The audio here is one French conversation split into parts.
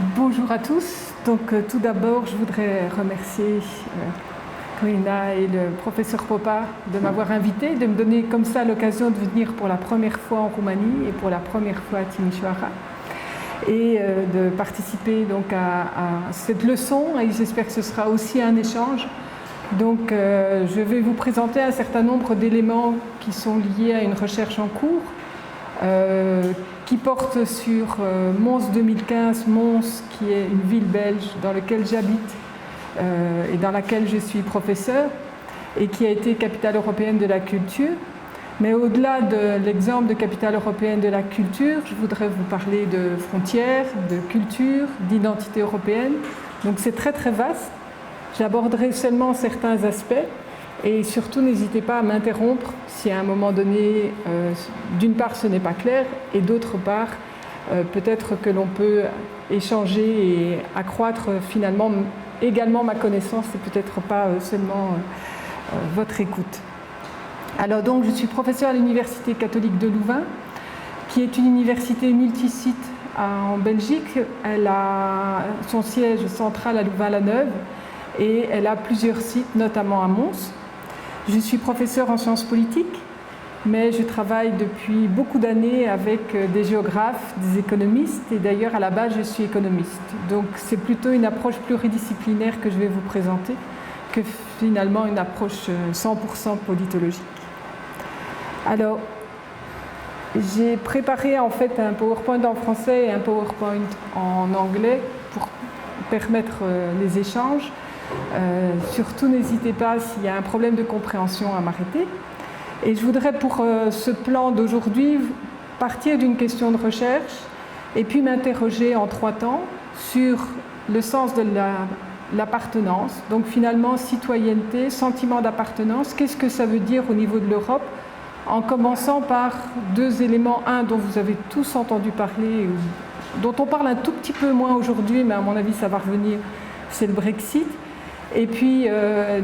Bonjour à tous. Donc tout d'abord, je voudrais remercier Corina et le professeur Popa de m'avoir invité, de me donner comme ça l'occasion de venir pour la première fois en Roumanie et pour la première fois à Timișoara et de participer donc à cette leçon, et j'espère que ce sera aussi un échange. Donc je vais vous présenter un certain nombre d'éléments qui sont liés à une recherche en cours qui porte sur Mons 2015, Mons qui est une ville belge dans laquelle j'habite et dans laquelle je suis professeur et qui a été capitale européenne de la culture. Mais au-delà de l'exemple de capitale européenne de la culture, je voudrais vous parler de frontières, de culture, d'identité européenne. Donc c'est très très vaste. J'aborderai seulement certains aspects et surtout n'hésitez pas à m'interrompre si à un moment donné, d'une part ce n'est pas clair et d'autre part peut-être que l'on peut échanger et accroître finalement également ma connaissance et peut-être pas seulement votre écoute. Alors donc je suis professeure à l'Université catholique de Louvain qui est une université multisite en Belgique. Elle a son siège central à Louvain-la-Neuve et elle a plusieurs sites, notamment à Mons. Je suis professeure en sciences politiques, mais je travaille depuis beaucoup d'années avec des géographes, des économistes, et d'ailleurs à la base je suis économiste. Donc c'est plutôt une approche pluridisciplinaire que je vais vous présenter que finalement une approche 100% politologique. Alors, j'ai préparé en fait un PowerPoint en français et un PowerPoint en anglais pour permettre les échanges. Surtout n'hésitez pas s'il y a un problème de compréhension à m'arrêter. Et je voudrais pour ce plan d'aujourd'hui partir d'une question de recherche et puis m'interroger en 3 temps sur le sens de l'appartenance. Donc finalement, citoyenneté, sentiment d'appartenance, qu'est-ce que ça veut dire au niveau de l'Europe, en commençant par 2 éléments, un dont vous avez tous entendu parler, dont on parle un tout petit peu moins aujourd'hui, mais à mon avis ça va revenir, c'est le Brexit. Et puis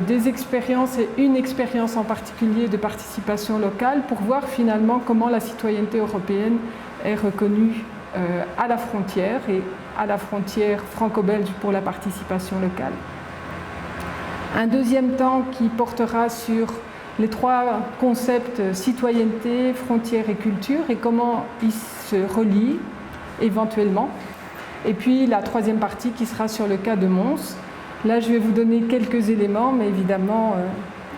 des expériences et une expérience en particulier de participation locale pour voir finalement comment la citoyenneté européenne est reconnue à la frontière et à la frontière franco-belge pour la participation locale. Un deuxième temps qui portera sur les 3 concepts citoyenneté, frontière et culture et comment ils se relient éventuellement. Et puis la 3e partie qui sera sur le cas de Mons. Là, je vais vous donner quelques éléments, mais évidemment,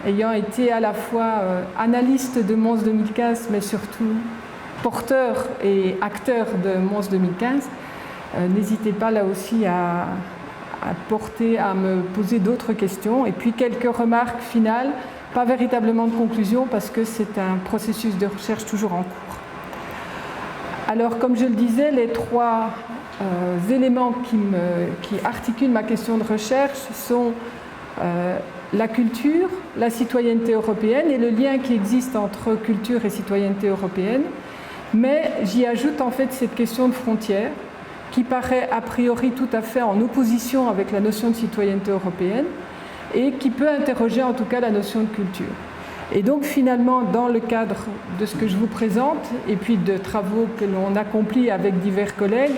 ayant été à la fois analyste de Mons 2015, mais surtout porteur et acteur de Mons 2015, n'hésitez pas là aussi à me poser d'autres questions. Et puis quelques remarques finales, pas véritablement de conclusion, parce que c'est un processus de recherche toujours en cours. Alors, comme je le disais, les 3 éléments qui articulent ma question de recherche sont la culture, la citoyenneté européenne et le lien qui existe entre culture et citoyenneté européenne. Mais j'y ajoute en fait cette question de frontière qui paraît a priori tout à fait en opposition avec la notion de citoyenneté européenne et qui peut interroger en tout cas la notion de culture. Et donc finalement, dans le cadre de ce que je vous présente et puis de travaux que l'on accomplit avec divers collègues,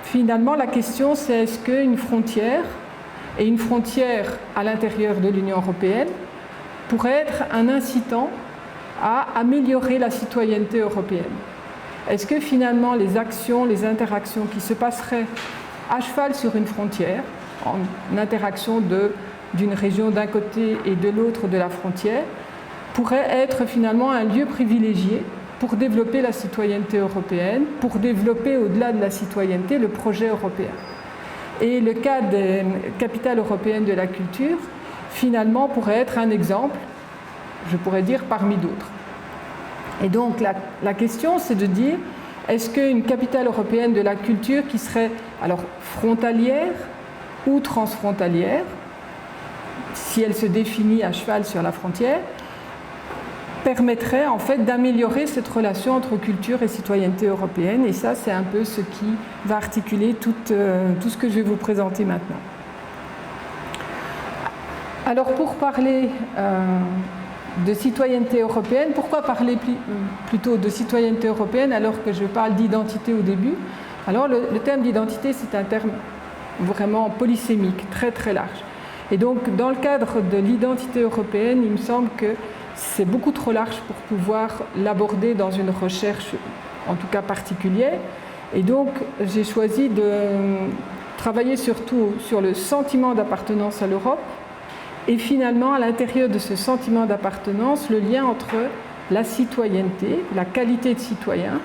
finalement, la question, c'est est-ce qu'une frontière, et une frontière à l'intérieur de l'Union européenne, pourrait être un incitant à améliorer la citoyenneté européenne? Est-ce que finalement, les actions, les interactions qui se passeraient à cheval sur une frontière, en interaction d'une région d'un côté et de l'autre de la frontière, pourraient être finalement un lieu privilégié pour développer la citoyenneté européenne, pour développer au-delà de la citoyenneté le projet européen. Et le cas des capitales européennes de la culture, finalement, pourrait être un exemple, je pourrais dire, parmi d'autres. Et donc la question, c'est de dire, est-ce qu'une capitale européenne de la culture qui serait alors frontalière ou transfrontalière, si elle se définit à cheval sur la frontière, permettrait en fait d'améliorer cette relation entre culture et citoyenneté européenne. Et ça, c'est un peu ce qui va articuler tout ce que je vais vous présenter maintenant. Alors pour parler de citoyenneté européenne, pourquoi parler plutôt de citoyenneté européenne alors que je parle d'identité au début? Alors le terme d'identité, c'est un terme vraiment polysémique, très très large. Et donc dans le cadre de l'identité européenne, il me semble que c'est beaucoup trop large pour pouvoir l'aborder dans une recherche, en tout cas particulière. Et donc j'ai choisi de travailler surtout sur le sentiment d'appartenance à l'Europe et finalement à l'intérieur de ce sentiment d'appartenance, le lien entre la citoyenneté, la qualité de citoyen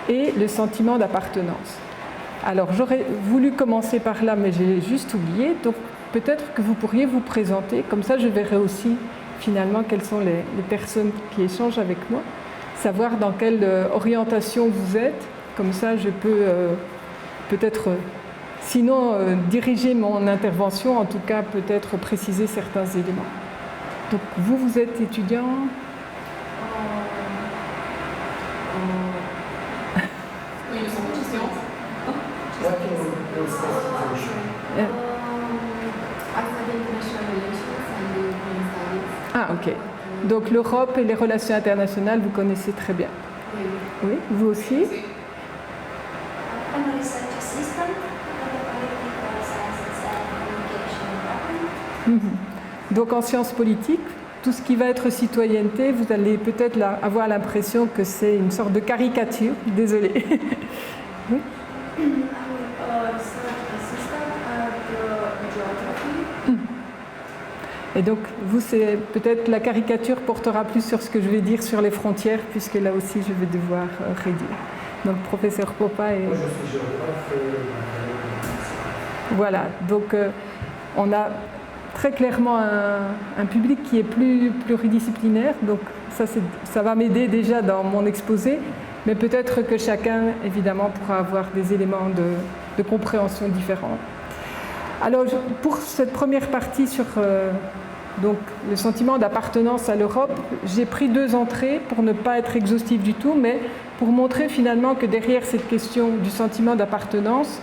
et le sentiment d'appartenance. Alors j'aurais voulu commencer par là, mais j'ai juste oublié, donc peut-être que vous pourriez vous présenter, comme ça je verrai aussi finalement quelles sont les personnes qui échangent avec moi, savoir dans quelle orientation vous êtes, comme ça je peux peut-être, sinon diriger mon intervention, en tout cas peut-être préciser certains éléments. Donc vous êtes étudiant ? Oui, ils sont étudiants. Ah, ok. Donc l'Europe et les relations internationales, vous connaissez très bien. Oui. Oui, vous aussi? Donc en sciences politiques, tout ce qui va être citoyenneté, vous allez peut-être avoir l'impression que c'est une sorte de caricature. Désolée. Oui. Et donc, vous, c'est peut-être la caricature portera plus sur ce que je vais dire sur les frontières, puisque là aussi, je vais devoir réduire. Donc, professeur Popa et... Moi, je suis géographe. Voilà, donc on a très clairement un public qui est plus pluridisciplinaire, donc ça va m'aider déjà dans mon exposé, mais peut-être que chacun, évidemment, pourra avoir des éléments de compréhension différents. Alors, pour cette première partie sur donc, le sentiment d'appartenance à l'Europe, j'ai pris 2 entrées pour ne pas être exhaustif du tout, mais pour montrer finalement que derrière cette question du sentiment d'appartenance,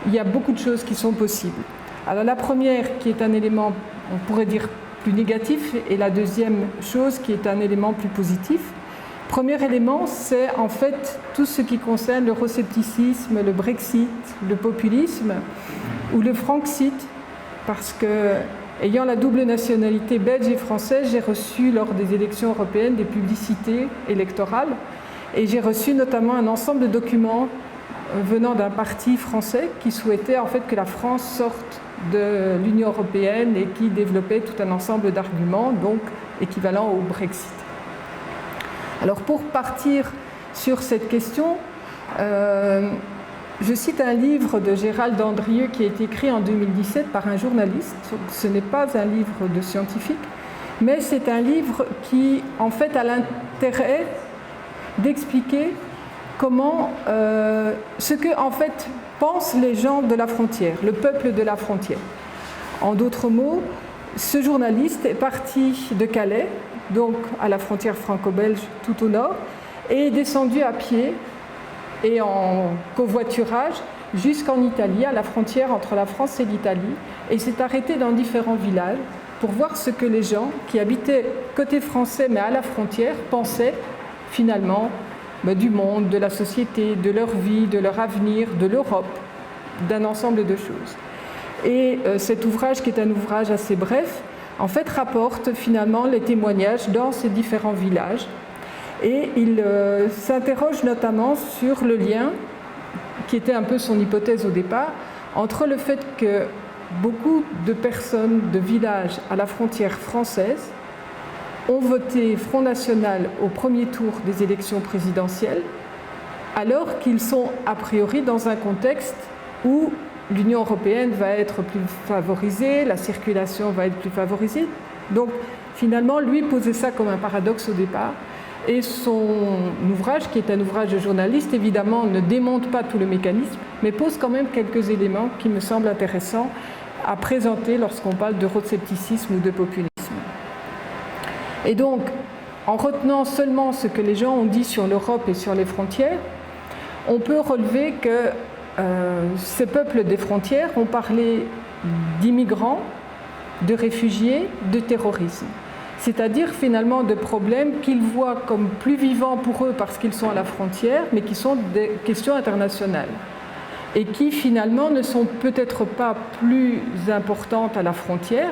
il y a beaucoup de choses qui sont possibles. Alors la première qui est un élément, on pourrait dire, plus négatif, et la deuxième chose qui est un élément plus positif. Premier élément, c'est en fait tout ce qui concerne l'euroscepticisme, le Brexit, le populisme ou le Franxit, parce que, ayant la double nationalité belge et française, j'ai reçu lors des élections européennes des publicités électorales et j'ai reçu notamment un ensemble de documents venant d'un parti français qui souhaitait en fait que la France sorte de l'Union européenne et qui développait tout un ensemble d'arguments, donc équivalent au Brexit. Alors pour partir sur cette question, je cite un livre de Gérald Andrieux qui a été écrit en 2017 par un journaliste. Ce n'est pas un livre de scientifique, mais c'est un livre qui en fait a l'intérêt d'expliquer comment, ce que en fait pensent les gens de la frontière, le peuple de la frontière. En d'autres mots, ce journaliste est parti de Calais, donc à la frontière franco-belge tout au nord, et est descendu à pied et en covoiturage jusqu'en Italie, à la frontière entre la France et l'Italie, et s'est arrêté dans différents villages pour voir ce que les gens qui habitaient côté français mais à la frontière pensaient finalement du monde, de la société, de leur vie, de leur avenir, de l'Europe, d'un ensemble de choses. Et cet ouvrage, qui est un ouvrage assez bref, en fait rapporte finalement les témoignages dans ces différents villages. Et il s'interroge notamment sur le lien, qui était un peu son hypothèse au départ, entre le fait que beaucoup de personnes de villages à la frontière française ont voté Front National au premier tour des élections présidentielles, alors qu'ils sont a priori dans un contexte où l'Union européenne va être plus favorisée, la circulation va être plus favorisée. Donc finalement, lui posait ça comme un paradoxe au départ. Et son ouvrage, qui est un ouvrage de journaliste, évidemment ne démonte pas tout le mécanisme, mais pose quand même quelques éléments qui me semblent intéressants à présenter lorsqu'on parle d'euroscepticisme ou de populisme. Et donc, en retenant seulement ce que les gens ont dit sur l'Europe et sur les frontières, on peut relever que ces peuples des frontières ont parlé d'immigrants, de réfugiés, de terrorisme. C'est-à-dire finalement de problèmes qu'ils voient comme plus vivants pour eux parce qu'ils sont à la frontière, mais qui sont des questions internationales. et qui finalement ne sont peut-être pas plus importantes à la frontière.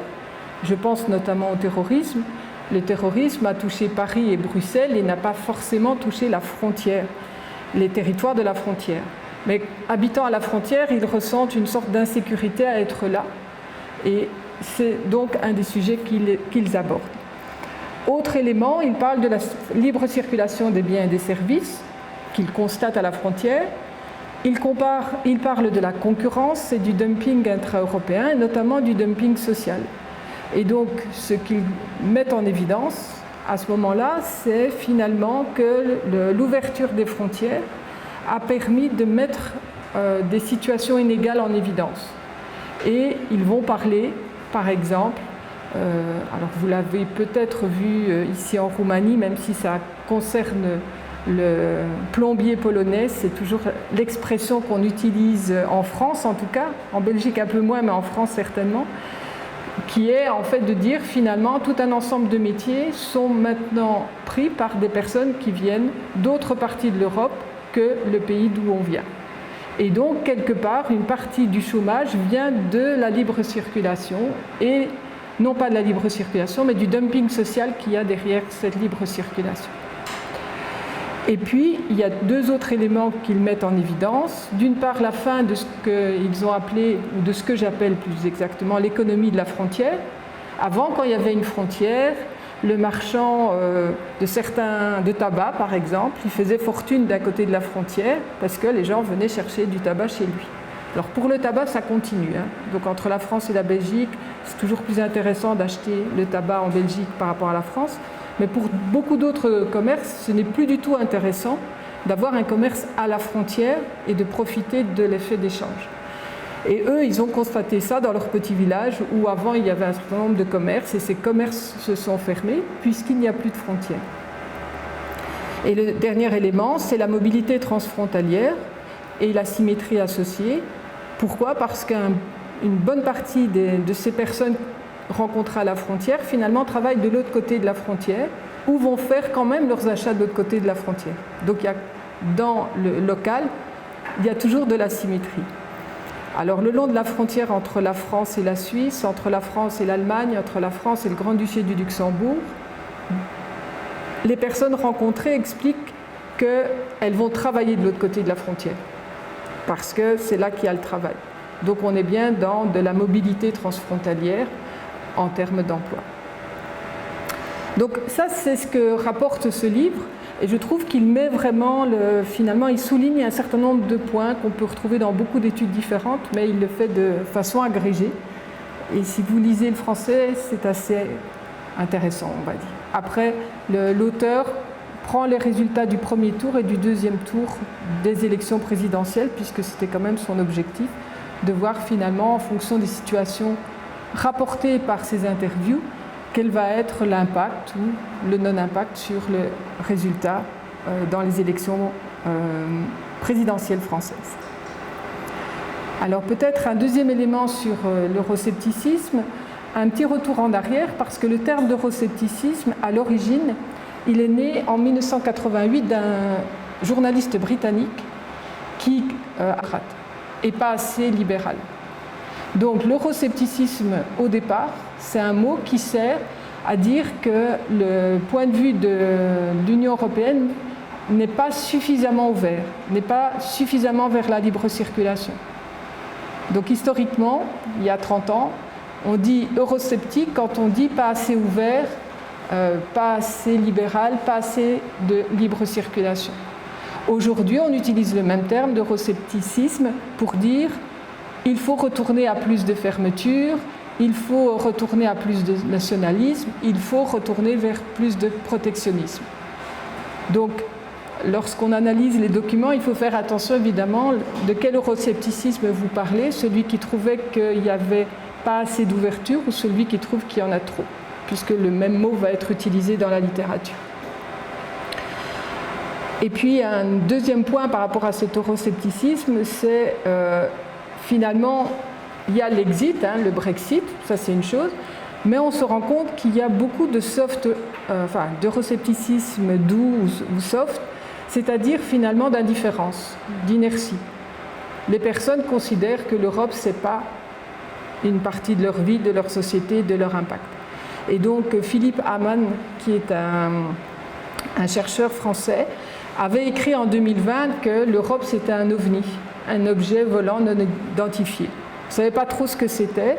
Je pense notamment au terrorisme. Le terrorisme a touché Paris et Bruxelles et n'a pas forcément touché la frontière, les territoires de la frontière. Mais habitant à la frontière, ils ressentent une sorte d'insécurité à être là. Et c'est donc un des sujets qu'ils abordent. Autre élément, ils parlent de la libre circulation des biens et des services qu'ils constatent à la frontière. Ils parlent de la concurrence et du dumping intra-européen, et notamment du dumping social. Et donc, ce qu'ils mettent en évidence à ce moment-là, c'est finalement que l'ouverture des frontières a permis de mettre des situations inégales en évidence. Et ils vont parler, par exemple, alors vous l'avez peut-être vu ici en Roumanie, même si ça concerne le plombier polonais, c'est toujours l'expression qu'on utilise en France en tout cas, en Belgique un peu moins, mais en France certainement, qui est en fait de dire finalement tout un ensemble de métiers sont maintenant pris par des personnes qui viennent d'autres parties de l'Europe que le pays d'où on vient. Et donc quelque part une partie du chômage vient de la libre circulation, et non pas de la libre circulation mais du dumping social qu'il y a derrière cette libre circulation. Et puis, il y a deux autres éléments qu'ils mettent en évidence. D'une part, la fin de ce qu'ils ont appelé, ou de ce que j'appelle plus exactement, l'économie de la frontière. Avant, quand il y avait une frontière, le marchand de tabac, par exemple, il faisait fortune d'un côté de la frontière parce que les gens venaient chercher du tabac chez lui. Alors pour le tabac, ça continue. Donc entre la France et la Belgique, c'est toujours plus intéressant d'acheter le tabac en Belgique par rapport à la France. Mais pour beaucoup d'autres commerces, ce n'est plus du tout intéressant d'avoir un commerce à la frontière et de profiter de l'effet d'échange. Et eux, ils ont constaté ça dans leur petit village où avant il y avait un certain nombre de commerces et ces commerces se sont fermés puisqu'il n'y a plus de frontières. Et le dernier élément, c'est la mobilité transfrontalière et la symétrie associée. Pourquoi ? Parce qu'une bonne partie de ces personnes rencontrées à la frontière, finalement, travaillent de l'autre côté de la frontière ou vont faire quand même leurs achats de l'autre côté de la frontière. Donc, dans le local, il y a toujours de la symétrie. Alors, le long de la frontière entre la France et la Suisse, entre la France et l'Allemagne, entre la France et le Grand-Duché du Luxembourg, les personnes rencontrées expliquent qu'elles vont travailler de l'autre côté de la frontière, parce que c'est là qu'il y a le travail. Donc, on est bien dans de la mobilité transfrontalière en termes d'emploi. Donc ça, c'est ce que rapporte ce livre, et je trouve qu'il met vraiment, finalement, il souligne un certain nombre de points qu'on peut retrouver dans beaucoup d'études différentes, mais il le fait de façon agrégée. Et si vous lisez le français, c'est assez intéressant, on va dire. Après, l'auteur prend les résultats du premier tour et du deuxième tour des élections présidentielles, puisque c'était quand même son objectif, de voir finalement, en fonction des situations rapportées par ces interviews, quel va être l'impact ou le non-impact sur le résultat dans les élections présidentielles françaises. Alors peut-être un deuxième élément sur l'euroscepticisme, un petit retour en arrière, parce que le terme d'euroscepticisme, à l'origine, il est né en 1988 d'un journaliste britannique qui n'est pas assez libéral. Donc l'euroscepticisme, au départ, c'est un mot qui sert à dire que le point de vue de l'Union européenne n'est pas suffisamment ouvert, n'est pas suffisamment vers la libre circulation. Donc historiquement, il y a 30 ans, on dit eurosceptique quand on dit pas assez ouvert, pas assez libéral, pas assez de libre circulation. Aujourd'hui, on utilise le même terme d'euroscepticisme pour dire il faut retourner à plus de fermeture, il faut retourner à plus de nationalisme, il faut retourner vers plus de protectionnisme. Donc, lorsqu'on analyse les documents, il faut faire attention évidemment de quel euroscepticisme vous parlez, celui qui trouvait qu'il n'y avait pas assez d'ouverture ou celui qui trouve qu'il y en a trop, puisque le même mot va être utilisé dans la littérature. Et puis un deuxième point par rapport à cet euroscepticisme, c'est finalement, il y a l'exit, le Brexit, ça c'est une chose, mais on se rend compte qu'il y a beaucoup de d'euroscepticisme doux ou soft, c'est-à-dire finalement d'indifférence, d'inertie. les personnes considèrent que l'Europe, ce n'est pas une partie de leur vie, de leur société, de leur impact. Et donc Philippe Hamann, qui est un chercheur français, avait écrit en 2020 que l'Europe c'était un ovni, un objet volant non identifié. On ne savait pas trop ce que c'était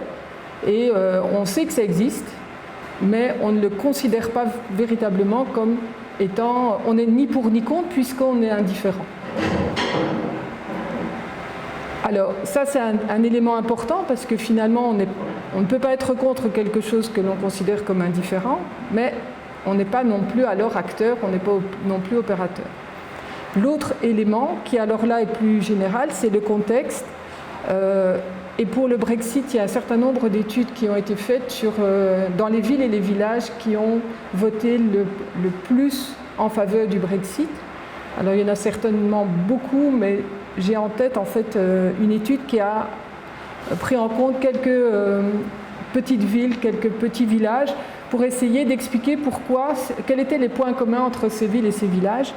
et on sait que ça existe, mais on ne le considère pas véritablement comme étant, on n'est ni pour ni contre puisqu'on est indifférent. Alors ça c'est un élément important parce que finalement on ne peut pas être contre quelque chose que l'on considère comme indifférent, mais on n'est pas non plus alors acteur, on n'est pas non plus opérateur. L'autre élément qui alors là est plus général, c'est le contexte. Et pour le Brexit, il y a un certain nombre d'études qui ont été faites dans les villes et les villages qui ont voté le plus en faveur du Brexit. Alors il y en a certainement beaucoup, mais j'ai en tête en fait une étude qui a pris en compte quelques petites villes, quelques petits villages, pour essayer d'expliquer quels étaient les points communs entre ces villes et ces villages.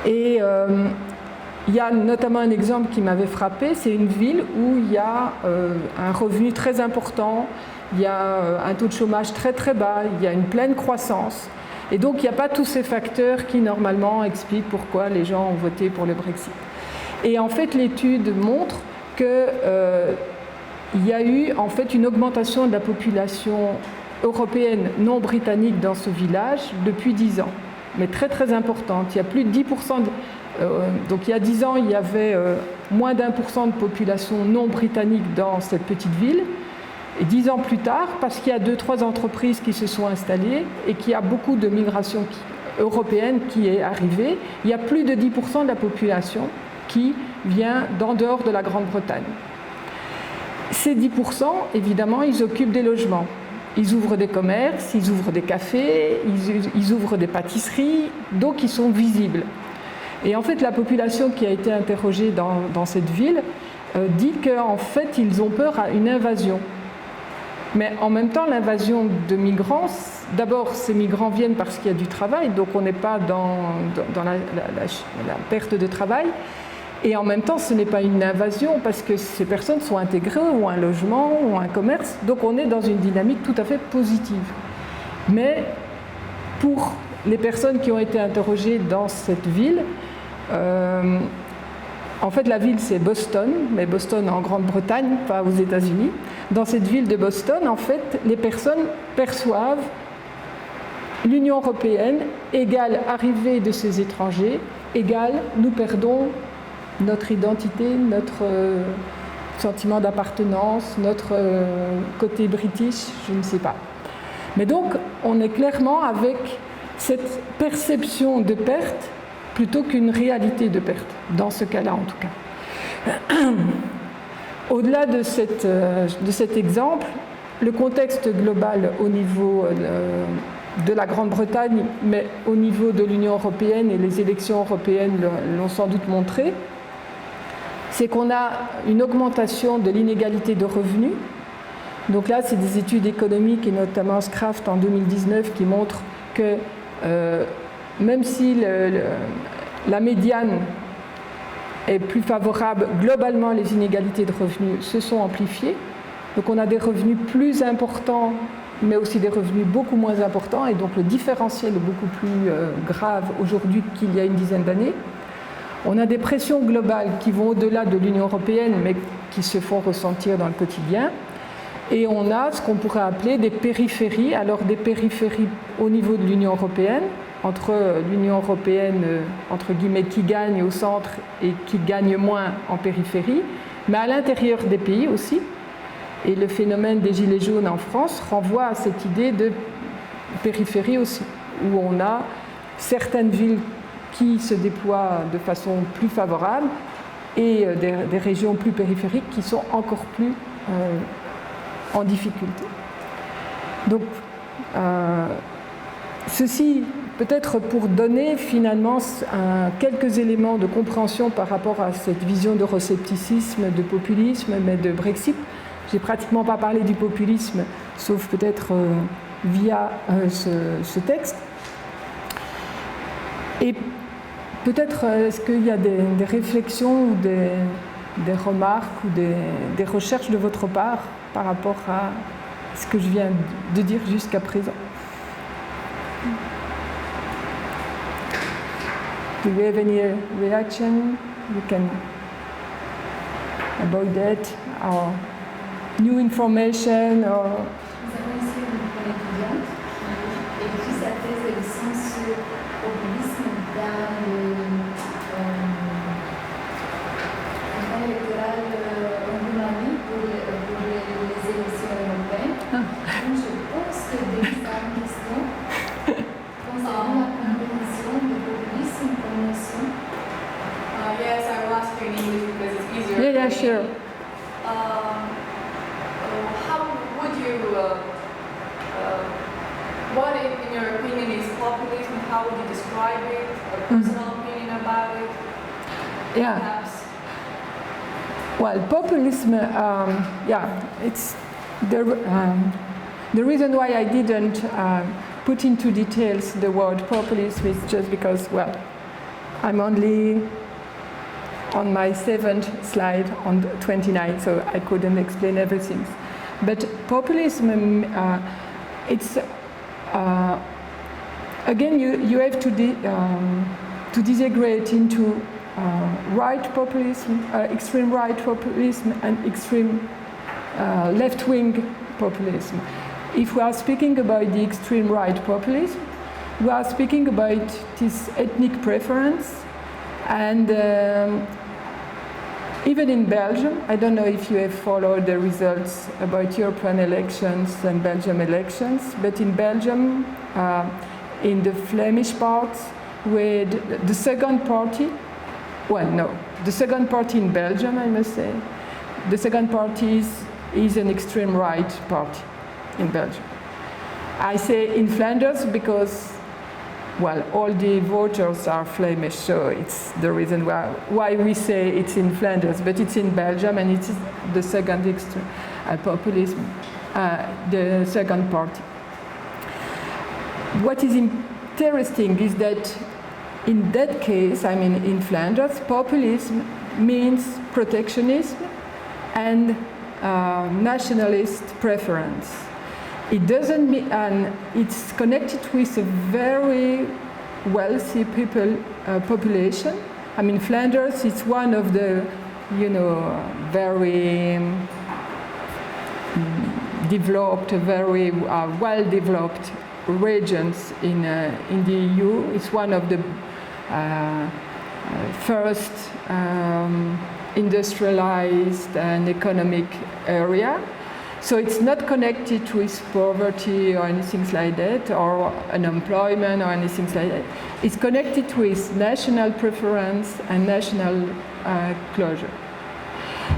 Et il y a notamment un exemple qui m'avait frappé, c'est une ville où il y a un revenu très important, il y a un taux de chômage très très bas, il y a une pleine croissance. Et donc il n'y a pas tous ces facteurs qui normalement expliquent pourquoi les gens ont voté pour le Brexit. Et en fait l'étude montre qu'il y a eu en fait une augmentation de la population européenne non britannique dans ce village depuis 10 ans, mais très très importante. Il y a plus de 10%, donc il y a 10 ans il y avait moins d'1% de population non britannique dans cette petite ville. Et 10 ans plus tard, parce qu'il y a 2-3 entreprises qui se sont installées et qu'il y a beaucoup de migration européenne qui est arrivée, il y a plus de 10% de la population qui vient d'en dehors de la Grande-Bretagne. Ces 10%, évidemment, ils occupent des logements. Ils ouvrent des commerces, ils ouvrent des cafés, ils ouvrent des pâtisseries, donc ils sont visibles. Et en fait, la population qui a été interrogée dans cette ville dit qu'en fait, ils ont peur à une invasion. Mais en même temps, l'invasion de migrants, d'abord, ces migrants viennent parce qu'il y a du travail, donc on n'est pas dans la perte de travail. Et en même temps, ce n'est pas une invasion parce que ces personnes sont intégrées ou un logement ou un commerce, donc on est dans une dynamique tout à fait positive. Mais pour les personnes qui ont été interrogées dans cette ville, en fait la ville c'est Boston, mais Boston en Grande-Bretagne, pas aux États-Unis. Dans cette ville de Boston, en fait, les personnes perçoivent l'Union européenne égale arrivée de ces étrangers, égale nous perdons notre identité, notre sentiment d'appartenance, notre côté british, je ne sais pas. Mais donc, on est clairement avec cette perception de perte plutôt qu'une réalité de perte, dans ce cas-là en tout cas. Au-delà de cet exemple, le contexte global au niveau de la Grande-Bretagne, mais au niveau de l'Union européenne, et les élections européennes l'ont sans doute montré, c'est qu'on a une augmentation de l'inégalité de revenus. Donc là, c'est des études économiques, et notamment Scraft en 2019, qui montrent que même si la médiane est plus favorable, globalement, les inégalités de revenus se sont amplifiées. Donc on a des revenus plus importants, mais aussi des revenus beaucoup moins importants, et donc le différentiel est beaucoup plus grave aujourd'hui qu'il y a une dizaine d'années. On a des pressions globales qui vont au-delà de l'Union européenne, mais qui se font ressentir dans le quotidien. Et on a ce qu'on pourrait appeler des périphéries, alors des périphéries au niveau de l'Union européenne, entre l'Union européenne, entre guillemets, qui gagne au centre et qui gagne moins en périphérie, mais à l'intérieur des pays aussi. Et le phénomène des gilets jaunes en France renvoie à cette idée de périphérie aussi, où on a certaines villes qui se déploient de façon plus favorable et des régions plus périphériques qui sont encore plus en difficulté. Donc, ceci peut-être pour donner finalement quelques éléments de compréhension par rapport à cette vision d'euroscepticisme, de populisme, mais de Brexit. J'ai pratiquement pas parlé du populisme, sauf peut-être via ce texte. Et peut-être est-ce qu'il y a des réflexions ou des remarques ou des recherches de votre part par rapport à ce que je viens de dire jusqu'à présent? Do you have any reaction? You can about that or new information or... Nous avons ici une étudiante qui écrit sa thèse de licence sur populisme dans le campagne électorale en Roumanie pour les élections européennes. Donc je pense que déjà une question concernant la compréhension du populisme comme notion. Yes, I will ask you in English because it's easier. Yeah, sure. How would you, what in your opinion is populism? How would you describe it? A personal opinion about it? Yeah. Perhaps. Well, populism, it's the reason why I didn't put into details the word populism is just because, well, I'm only on my 7th slide on 29, so I couldn't explain everything. But populism, it's again you have to disaggregate into right populism, extreme right populism, and extreme left-wing populism. If we are speaking about the extreme right populism, we are speaking about this ethnic preference, and even in Belgium, I don't know if you have followed the results about European elections and Belgium elections, but in Belgium, in the Flemish part, with the second party, the second party in Belgium, I must say, the second party is an extreme right party in Belgium. I say in Flanders because, well, all the voters are Flemish, so it's the reason why we say it's in Flanders, but it's in Belgium and it's the second extreme populism, the second party. What is interesting is that in that case, I mean in Flanders, populism means protectionism and nationalist preference. It doesn't mean, and it's connected with a very wealthy population. I mean, Flanders is one of the, very developed, very well-developed regions in the EU. It's one of the first industrialized and economic area. So it's not connected with poverty or anything like that, or unemployment or anything like that. It's connected with national preference and national closure.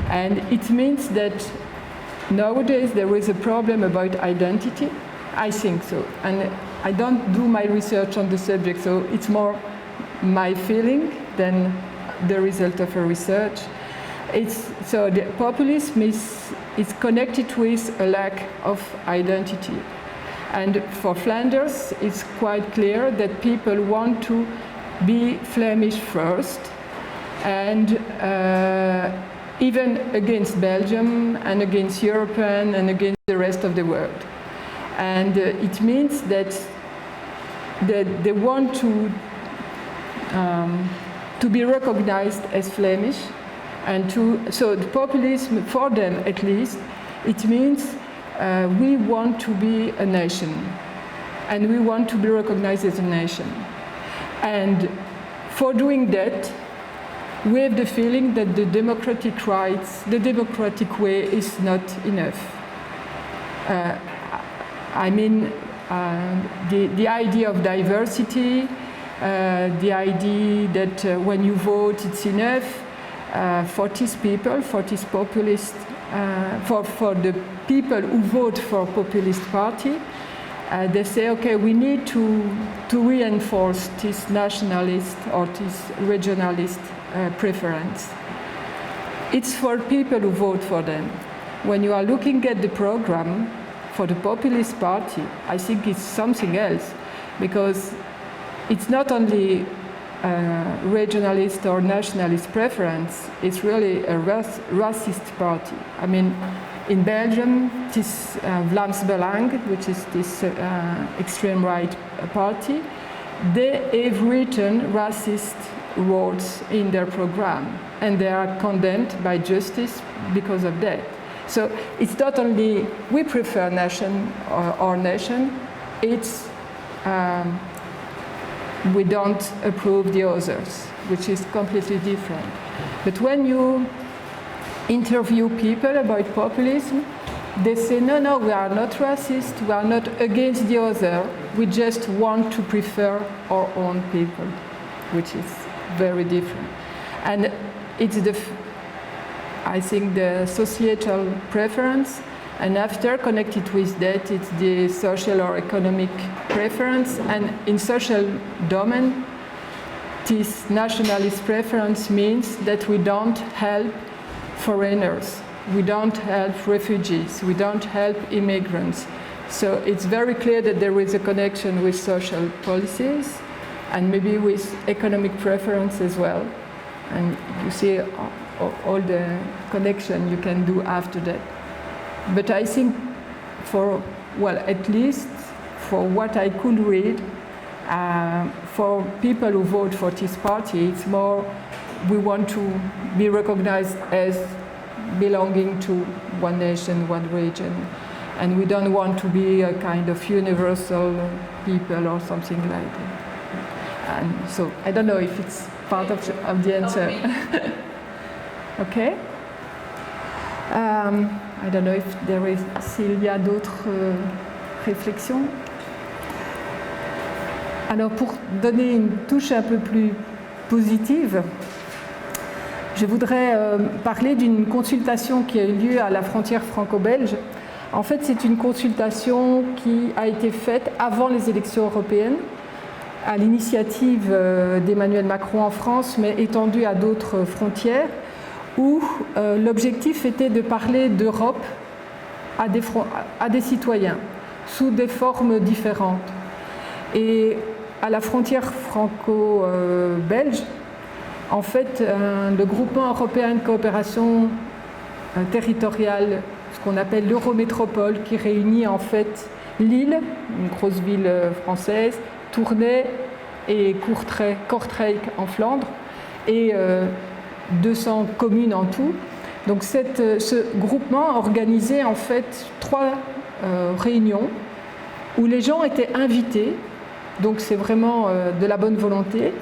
And it means that nowadays there is a problem about identity. I think so. And I don't do my research on the subject, so it's more my feeling than the result of a research. So the populism is connected with a lack of identity. And for Flanders, it's quite clear that people want to be Flemish first, and even against Belgium and against Europe and against the rest of the world. And it means that they want to be recognized as Flemish. And so the populism, for them at least, it means we want to be a nation, and we want to be recognized as a nation. And for doing that, we have the feeling that the democratic rights, the democratic way is not enough. I mean, the idea of diversity, the idea that when you vote it's enough, for these people, for these populists, for the people who vote for populist party, they say, okay, we need to reinforce this nationalist or this regionalist preference. It's for people who vote for them. When you are looking at the program for the populist party, I think it's something else, because it's not only regionalist or nationalist preference, it's really a racist party. I mean, in Belgium, this Vlaams Belang, which is this extreme right party, they have written racist words in their program, and they are condemned by justice because of that. So it's not only we prefer nation or nation, it's we don't approve the others, which is completely different. But when you interview people about populism, they say, no, we are not racist, we are not against the other, we just want to prefer our own people, which is very different. And it's I think the societal preference, and after connected with that, it's the social or economic preference. And in social domain, this nationalist preference means that we don't help foreigners, we don't help refugees, we don't help immigrants. So it's very clear that there is a connection with social policies and maybe with economic preference as well. And you see all the connection you can do after that. But I think at least for what I could read, for people who vote for this party, it's more we want to be recognized as belonging to one nation, one region, and we don't want to be a kind of universal people or something like that. And so I don't know if it's part of the answer. Okay. I don't know if s'il y a d'autres réflexions. Alors pour donner une touche un peu plus positive, je voudrais parler d'une consultation qui a eu lieu à la frontière franco-belge. En fait, c'est une consultation qui a été faite avant les élections européennes, à l'initiative d'Emmanuel Macron en France, mais étendue à d'autres frontières, où l'objectif était de parler d'Europe à des citoyens, sous des formes différentes. Et à la frontière franco-belge, en fait, le groupement européen de coopération territoriale, ce qu'on appelle l'Eurométropole, qui réunit en fait Lille, une grosse ville française, Tournai et Kortrijk en Flandre, et 200 communes en tout. Donc ce groupement organisait en fait 3 réunions où les gens étaient invités, donc c'est vraiment de la bonne volonté,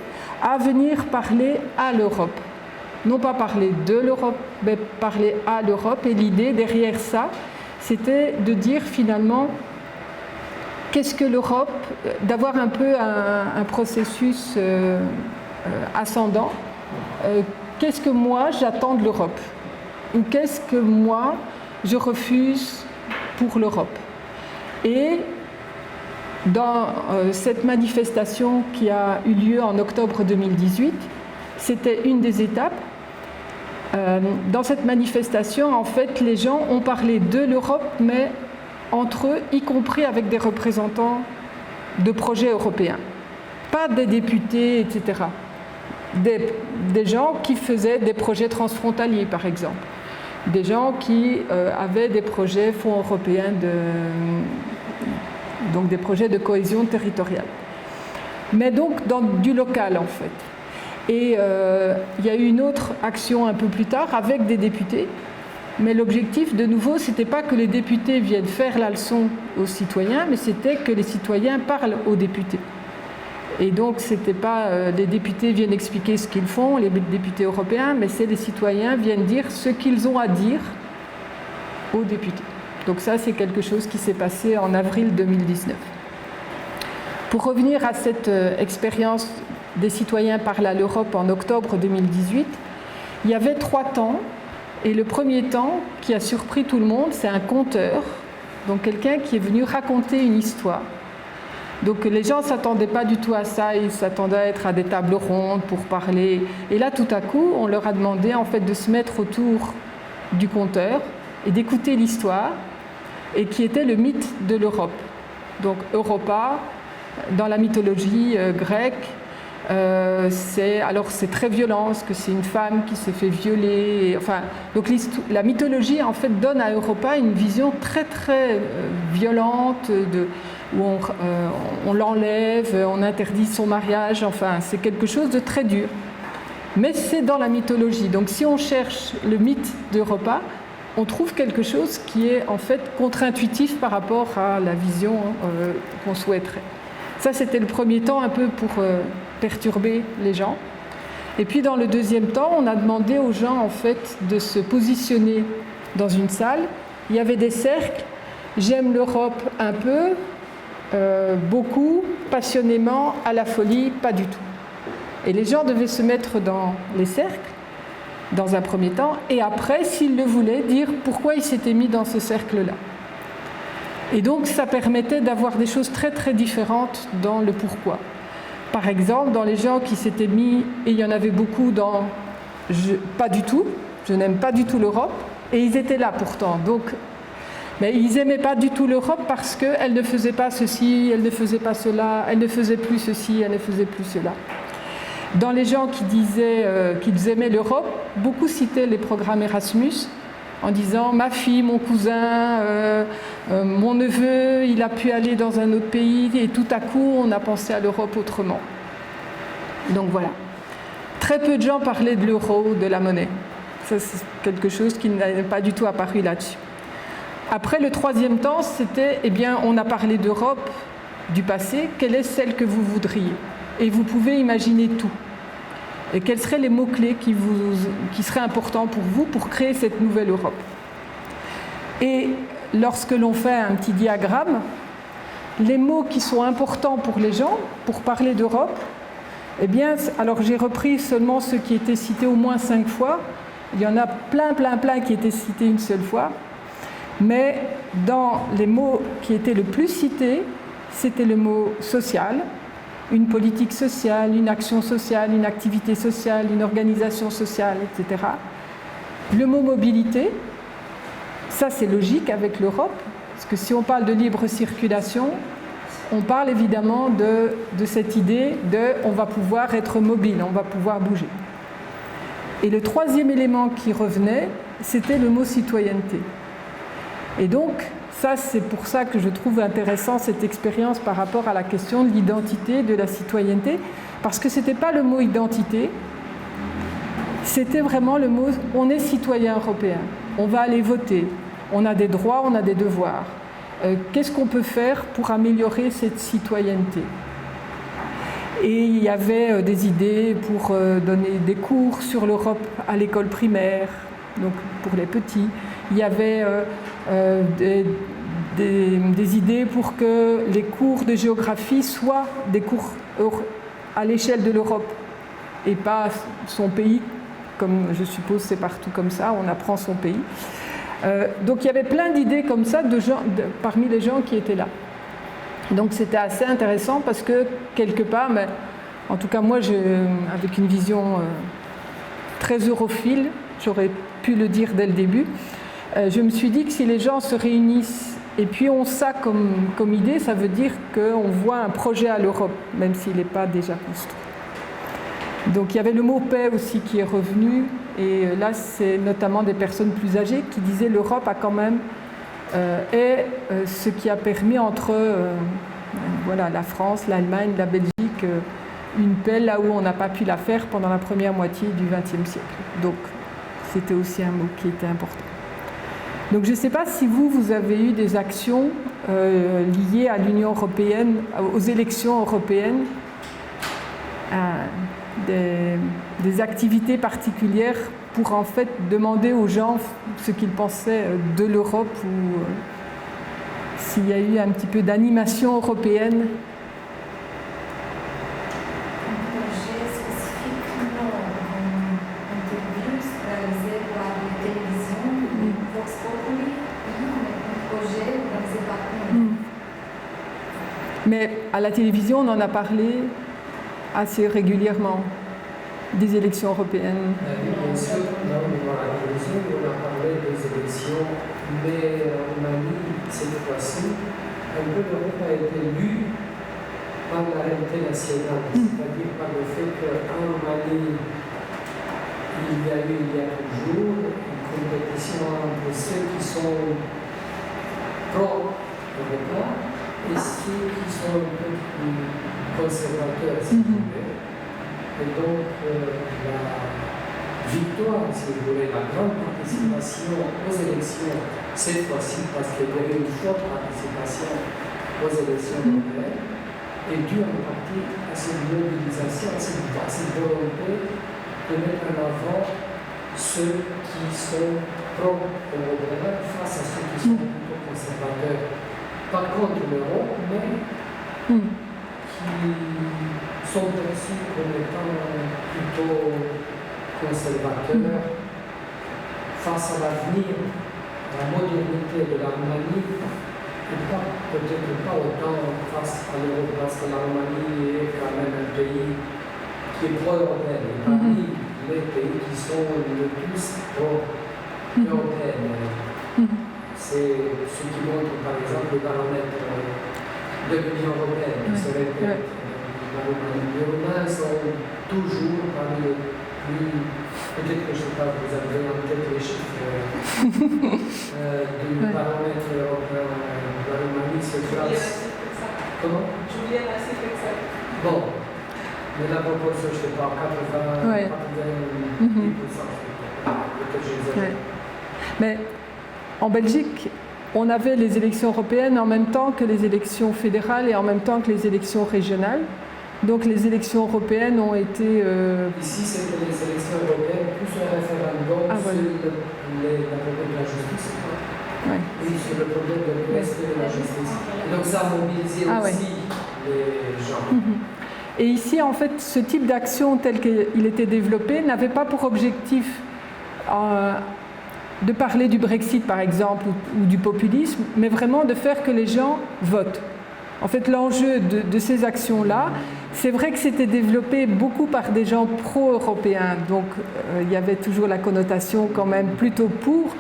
à venir parler à l'Europe. Non pas parler de l'Europe, mais parler à l'Europe. Et l'idée derrière ça, c'était de dire finalement qu'est-ce que l'Europe, d'avoir un peu un processus ascendant. Qu'est-ce que moi j'attends de l'Europe? Ou qu'est-ce que moi je refuse pour l'Europe? Et dans cette manifestation qui a eu lieu en octobre 2018, c'était une des étapes. Dans cette manifestation, en fait, les gens ont parlé de l'Europe, mais entre eux, y compris avec des représentants de projets européens. Pas des députés, etc. Des gens qui faisaient des projets transfrontaliers, par exemple. Des gens qui avaient des projets fonds européens, donc des projets de cohésion territoriale. Mais donc dans du local, en fait. Et il y a eu une autre action un peu plus tard avec des députés. Mais l'objectif, de nouveau, ce n'était pas que les députés viennent faire la leçon aux citoyens, mais c'était que les citoyens parlent aux députés. Et donc, ce n'était pas les députés viennent expliquer ce qu'ils font, les députés européens, mais c'est les citoyens viennent dire ce qu'ils ont à dire aux députés. Donc ça, c'est quelque chose qui s'est passé en avril 2019. Pour revenir à cette expérience des citoyens parlent à l'Europe en octobre 2018, il y avait 3 temps. Et le premier temps qui a surpris tout le monde, c'est un conteur, donc quelqu'un qui est venu raconter une histoire. Donc les gens ne s'attendaient pas du tout à ça, ils s'attendaient à être à des tables rondes pour parler. Et là, tout à coup, on leur a demandé en fait de se mettre autour du conteur et d'écouter l'histoire, et qui était le mythe de l'Europe. Donc Europa, dans la mythologie grecque, c'est très violent, parce que c'est une femme qui s'est fait violer. Donc la mythologie en fait donne à Europa une vision très très violente où on l'enlève, on interdit son mariage. Enfin, c'est quelque chose de très dur. Mais c'est dans la mythologie. Donc si on cherche le mythe d'Europa, on trouve quelque chose qui est en fait contre-intuitif par rapport à la vision qu'on souhaiterait. Ça, c'était le premier temps un peu pour perturber les gens. Et puis dans le deuxième temps, on a demandé aux gens en fait de se positionner dans une salle. Il y avait des cercles. J'aime l'Europe un peu, beaucoup, passionnément, à la folie, pas du tout. Et les gens devaient se mettre dans les cercles, dans un premier temps, et après, s'ils le voulaient, dire pourquoi ils s'étaient mis dans ce cercle-là. Et donc, ça permettait d'avoir des choses très, très différentes dans le pourquoi. Par exemple, dans les gens qui s'étaient mis, et il y en avait beaucoup dans « pas du tout », je n'aime pas du tout l'Europe, et ils étaient là pourtant. Donc, mais ils n'aimaient pas du tout l'Europe parce qu'elle ne faisait pas ceci, elle ne faisait pas cela, elle ne faisait plus ceci, elle ne faisait plus cela. Dans les gens qui disaient qu'ils aimaient l'Europe, beaucoup citaient les programmes Erasmus en disant « ma fille, mon cousin, mon neveu, il a pu aller dans un autre pays et tout à coup, on a pensé à l'Europe autrement. » Donc voilà. Très peu de gens parlaient de l'euro, de la monnaie. Ça, c'est quelque chose qui n'est pas du tout apparu là-dessus. Après, le troisième temps, c'était, on a parlé d'Europe, du passé, quelle est celle que vous voudriez ? Et vous pouvez imaginer tout. Et quels seraient les mots-clés qui seraient importants pour vous pour créer cette nouvelle Europe. Et lorsque l'on fait un petit diagramme, les mots qui sont importants pour les gens, pour parler d'Europe, alors j'ai repris seulement ceux qui étaient cités au moins 5 fois. Il y en a plein qui étaient cités une seule fois. Mais dans les mots qui étaient le plus cités, c'était le mot social, une politique sociale, une action sociale, une activité sociale, une organisation sociale, etc. Le mot mobilité, ça c'est logique avec l'Europe, parce que si on parle de libre circulation, on parle évidemment de cette idée de on va pouvoir être mobile, on va pouvoir bouger. Et le troisième élément qui revenait, c'était le mot citoyenneté. Et donc, ça, c'est pour ça que je trouve intéressant cette expérience par rapport à la question de l'identité, de la citoyenneté, parce que ce n'était pas le mot identité, c'était vraiment le mot on est citoyen européen, on va aller voter, on a des droits, on a des devoirs. Qu'est-ce qu'on peut faire pour améliorer cette citoyenneté ? Et il y avait des idées pour donner des cours sur l'Europe à l'école primaire, donc pour les petits. Il y avait des idées pour que les cours de géographie soient des cours à l'échelle de l'Europe et pas son pays, comme je suppose c'est partout comme ça, on apprend son pays. Donc il y avait plein d'idées comme ça parmi les gens qui étaient là. Donc c'était assez intéressant parce que quelque part, en tout cas moi avec une vision très europhile, j'aurais pu le dire dès le début, je me suis dit que si les gens se réunissent et puis ont ça comme idée, ça veut dire qu'on voit un projet à l'Europe, même s'il n'est pas déjà construit. Donc il y avait le mot paix aussi qui est revenu, et là c'est notamment des personnes plus âgées qui disaient l'Europe a quand même est ce qui a permis entre la France, l'Allemagne, la Belgique, une paix là où on n'a pas pu la faire pendant la première moitié du XXe siècle. Donc c'était aussi un mot qui était important. Donc je ne sais pas si vous avez eu des actions liées à l'Union européenne, aux élections européennes, des activités particulières pour en fait demander aux gens ce qu'ils pensaient de l'Europe ou s'il y a eu un petit peu d'animation européenne. Mais à la télévision, on en a parlé assez régulièrement, des élections européennes. Bien sûr, à la télévision, on a parlé des élections, mais on a mis cette fois-ci, un peu l'Europe a été lue par la réalité nationale, c'est-à-dire par le fait qu'en Roumanie, il y a eu il y a toujours une compétition entre ceux qui sont pro-européens et ceux qui sont un peu plus conservateurs, si vous voulez. Et donc, la victoire, si vous voulez, la grande participation aux élections, cette fois-ci, parce qu'il y avait une forte participation aux élections européennes, est due en partie à cette mobilisation, à cette volonté de mettre en avant ceux qui sont pro-européens face à ceux qui sont plutôt conservateurs. Pas contre l'Europe, mais qui sont perçus comme étant plutôt conservateurs face à l'avenir, à la modernité de la Roumanie, et peut-être pas autant face à l'Europe, parce que la Roumanie est quand même un pays qui est pro-européen. Et parmi les pays qui sont le plus pro-européens, c'est ce qui montre par exemple le baromètre de l'Union européenne, qui se répète. Les Roumains sont toujours parmi les plus. Peut-être que je ne sais pas, vous avez en tête les chiffres du baromètre européen de la Roumanie se classe. Comment? Juliette a cité ça. Bon, mais la proportion, je ne sais pas, 80, 90%. Peut-être j'exagère. Mais en Belgique, on avait les élections européennes en même temps que les élections fédérales et en même temps que les élections régionales. Donc les élections européennes ont été... Ici, c'était les élections européennes, plus un référendum sur la problème de la justice. Oui, sur le problème de respect de la justice. Donc ça a mobilisé aussi les gens. Et ici, en fait, ce type d'action tel qu'il était développé n'avait pas pour objectif de parler du Brexit, par exemple, ou du populisme, mais vraiment de faire que les gens votent. En fait, l'enjeu de ces actions-là, c'est vrai que c'était développé beaucoup par des gens pro-européens, donc il y avait toujours la connotation quand même plutôt pour,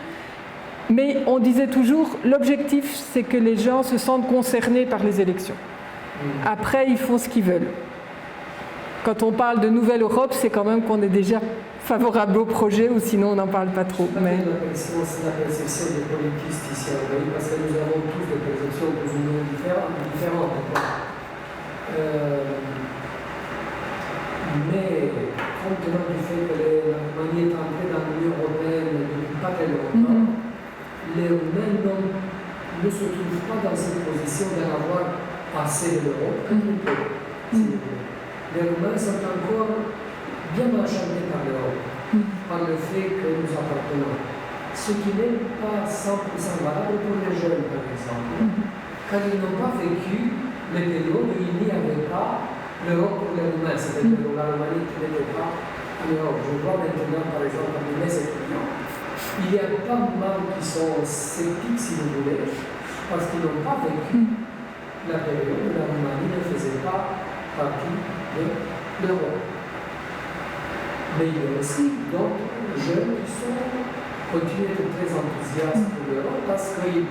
mais on disait toujours, l'objectif, c'est que les gens se sentent concernés par les élections. Après, ils font ce qu'ils veulent. Quand on parle de Nouvelle Europe, c'est quand même qu'on est déjà favorable au projet, ou sinon on n'en parle pas trop. Mais... C'est la perception des politistes ici en Belgique, parce que nous avons tous des perceptions plus ou moins différentes. Mais compte tenu du fait que la Roumanie est entrée dans l'Union européenne depuis pas très longtemps, les Roumains ne se trouvent pas dans cette position d'avoir assez de l'Europe, comme nous pouvons. Les Roumains sont encore bien enchantés par l'Europe, par le fait que nous appartenons. Ce qui n'est pas 100% valable pour les jeunes, par exemple, car ils n'ont pas vécu les périodes où il n'y avait pas l'Europe pour les Roumains, c'est-à-dire la Roumanie qui n'était pas en Europe. Je vois maintenant, par exemple, parmi mes étudiants, il y a pas mal qui sont sceptiques, si vous voulez, parce qu'ils n'ont pas vécu la période où la Roumanie ne faisait pas partie de l'Europe. Mais il y a aussi d'autres jeunes qui continuent d'être très enthousiastes pour l'Europe parce qu'ils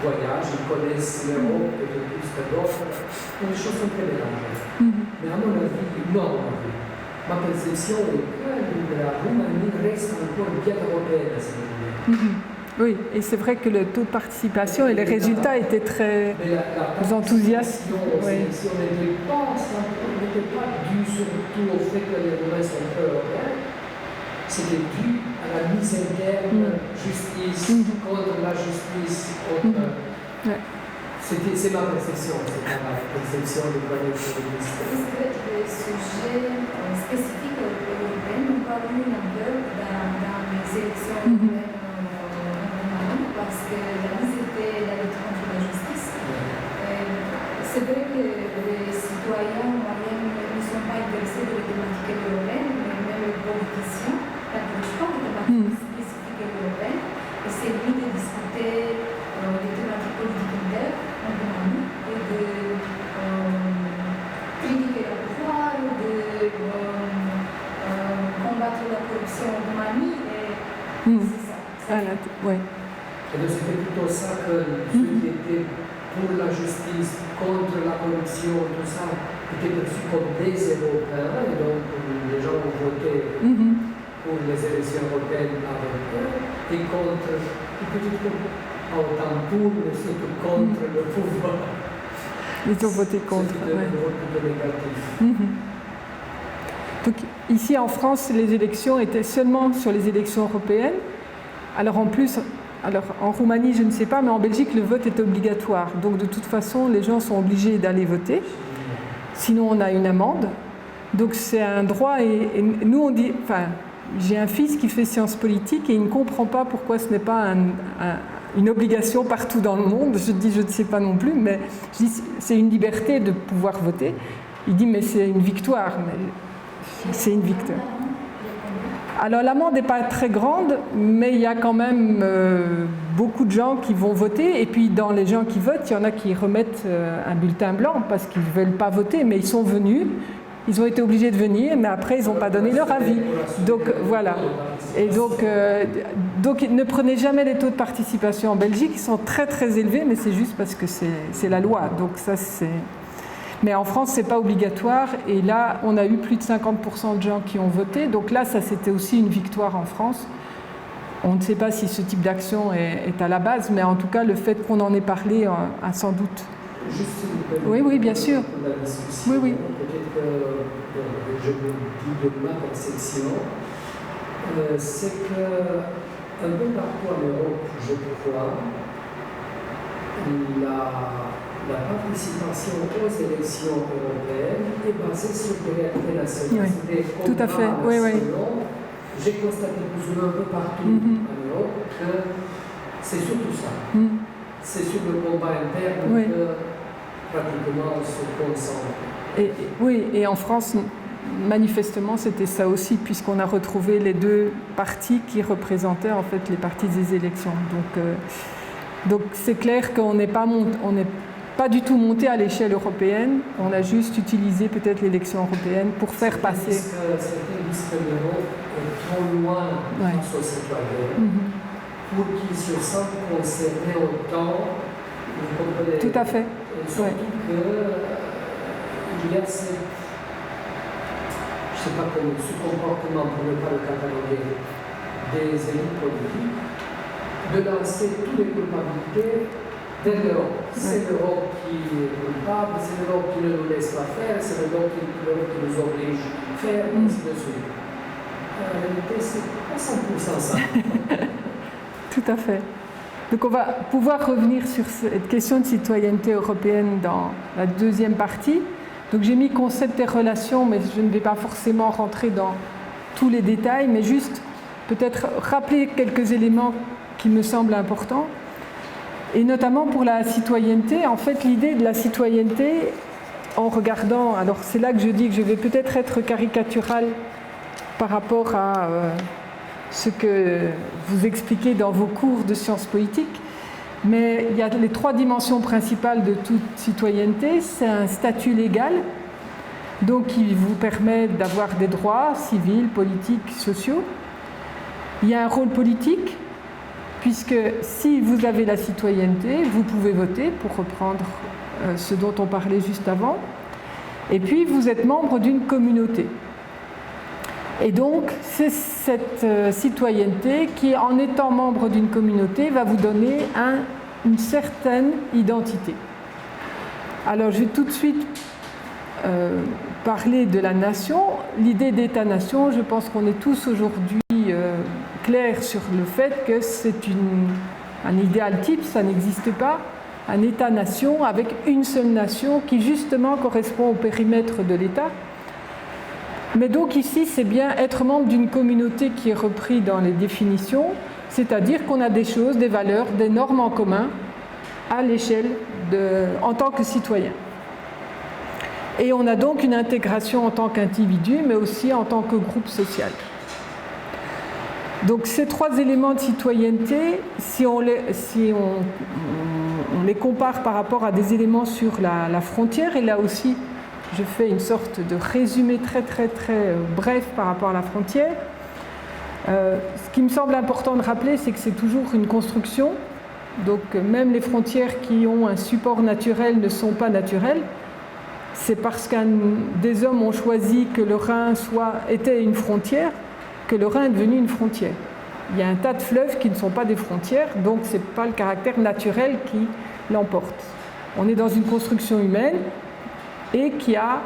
voyagent, ils connaissent l'Europe peut-être plus que d'autres. Les choses sont très mélangées. Mais à mon avis, non, ma perception est que la Roumanie reste encore bien européenne à ce niveau. Oui, et c'est vrai que le taux de participation et les résultats étaient très enthousiastes. La participation n'était pas due surtout au fait que les Roumains sont pro-européens, c'était dû à la mise en terme justice, contre la justice, contre... C'est ma perception, c'est pas ma perception de quoi les journalistes. Est-ce que les sujets spécifiques européens n'ont pas eu une ampleur dans les élections européennes? Parce que la mise était la lutte contre la justice. C'est vrai que les citoyens moyens ne sont pas intéressés de les thématiques européennes, mais même les politiciens n'approchent pas des thématiques spécifiques européennes. Et c'est lui de discuter des thématiques politiques internes en Roumanie et de critiquer le pouvoir, de combattre la corruption en Roumanie. Et c'est ça. Ouais. Et donc c'était plutôt ça que ceux qui étaient pour la justice, contre la corruption, tout ça, était perçu comme des Européens, et donc les gens ont voté pour les élections européennes avec eux, et contre, peut-être pas autant pour, mais surtout contre le pouvoir. Ils ont voté contre. C'était un vote plutôt négatif. Donc, ici en France, les élections étaient seulement sur les élections européennes. Alors en plus, en Roumanie, je ne sais pas, mais en Belgique, le vote est obligatoire. Donc de toute façon, les gens sont obligés d'aller voter. Sinon, on a une amende. Donc c'est un droit. Et nous, on dit... Enfin, j'ai un fils qui fait sciences politiques et il ne comprend pas pourquoi ce n'est pas une obligation partout dans le monde. Je dis, je ne sais pas non plus, mais je dis, c'est une liberté de pouvoir voter. Il dit, mais c'est une victoire. Mais c'est une victoire. Alors l'amende n'est pas très grande, mais il y a quand même beaucoup de gens qui vont voter. Et puis dans les gens qui votent, il y en a qui remettent un bulletin blanc parce qu'ils ne veulent pas voter, mais ils sont venus. Ils ont été obligés de venir, mais après, ils n'ont pas donné leur avis. Donc, voilà. Et donc, ne prenez jamais les taux de participation en Belgique. Ils sont très, très élevés, mais c'est juste parce que c'est la loi. Donc, ça, c'est... Mais en France, ce n'est pas obligatoire. Et là, on a eu plus de 50% de gens qui ont voté. Donc là, ça, c'était aussi une victoire en France. On ne sait pas si ce type d'action est à la base, mais en tout cas, le fait qu'on en ait parlé a sans doute... Juste oui, bien sûr. Oui. Peut-être que je vous dis de ma perception, c'est que un peu partout en Europe, je crois, la participation aux élections européennes est basée sur des réalités nationales. Oui, tout à fait. Oui. J'ai constaté plus ou moins un peu partout en Europe que c'est surtout ça. C'est sur le combat interne que pratiquement on se concentre. Et en France, manifestement, c'était ça aussi, puisqu'on a retrouvé les deux partis qui représentaient en fait les partis des élections. Donc c'est clair qu'on n'est pas du tout monté à l'échelle européenne, on a juste utilisé peut-être l'élection européenne pour faire passer. Certains disent que l'Europe est trop loin face aux citoyens. Pour qu'ils se sentent concernés autant, vous comprenez? Tout à fait. Surtout qu'il y a ce comportement, pour ne pas le cataloguer, des élites politiques, de lancer toutes les culpabilités vers l'Europe. C'est l'Europe qui est culpable, c'est l'Europe qui ne nous laisse pas faire, c'est l'Europe qui nous oblige à faire, ainsi de suite. En réalité, c'est pas 100% ça. Tout à fait. Donc on va pouvoir revenir sur cette question de citoyenneté européenne dans la deuxième partie. Donc j'ai mis concept et relations, mais je ne vais pas forcément rentrer dans tous les détails, mais juste peut-être rappeler quelques éléments qui me semblent importants. Et notamment pour la citoyenneté, en fait l'idée de la citoyenneté, en regardant, alors c'est là que je dis que je vais peut-être être caricaturale par rapport à... ce que vous expliquez dans vos cours de sciences politiques, mais il y a les trois dimensions principales de toute citoyenneté. C'est un statut légal, donc qui vous permet d'avoir des droits civils, politiques, sociaux. Il y a un rôle politique, puisque si vous avez la citoyenneté, vous pouvez voter, pour reprendre ce dont on parlait juste avant, et puis vous êtes membre d'une communauté. Et donc, c'est cette citoyenneté qui, en étant membre d'une communauté, va vous donner une certaine identité. Alors, je vais tout de suite parler de la nation. L'idée d'État-nation, je pense qu'on est tous aujourd'hui clairs sur le fait que c'est un idéal type, ça n'existe pas. Un État-nation avec une seule nation qui, justement, correspond au périmètre de l'État. Mais donc ici, c'est bien être membre d'une communauté qui est repris dans les définitions, c'est-à-dire qu'on a des choses, des valeurs, des normes en commun à l'échelle en tant que citoyen. Et on a donc une intégration en tant qu'individu, mais aussi en tant que groupe social. Donc ces trois éléments de citoyenneté, si on les compare par rapport à des éléments sur la frontière, et là aussi, je fais une sorte de résumé très bref par rapport à la frontière. Ce qui me semble important de rappeler, c'est que c'est toujours une construction. Donc même les frontières qui ont un support naturel ne sont pas naturelles. C'est parce que des hommes ont choisi que le Rhin était une frontière que le Rhin est devenu une frontière. Il y a un tas de fleuves qui ne sont pas des frontières, donc ce n'est pas le caractère naturel qui l'emporte. On est dans une construction humaine et qui a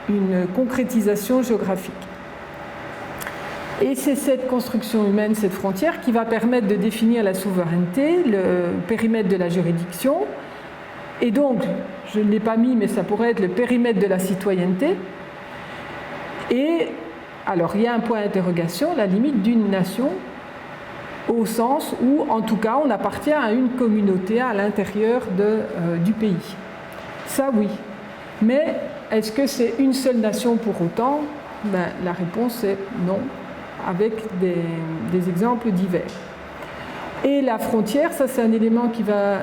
une concrétisation géographique. Et c'est cette construction humaine, cette frontière, qui va permettre de définir la souveraineté, le périmètre de la juridiction, et donc, je ne l'ai pas mis, mais ça pourrait être le périmètre de la citoyenneté. Et alors, il y a un point d'interrogation, la limite d'une nation, au sens où, en tout cas, on appartient à une communauté à l'intérieur du pays. Ça, oui. Mais est-ce que c'est une seule nation pour autant? La réponse est non, avec des exemples divers. Et la frontière, ça c'est un élément qui va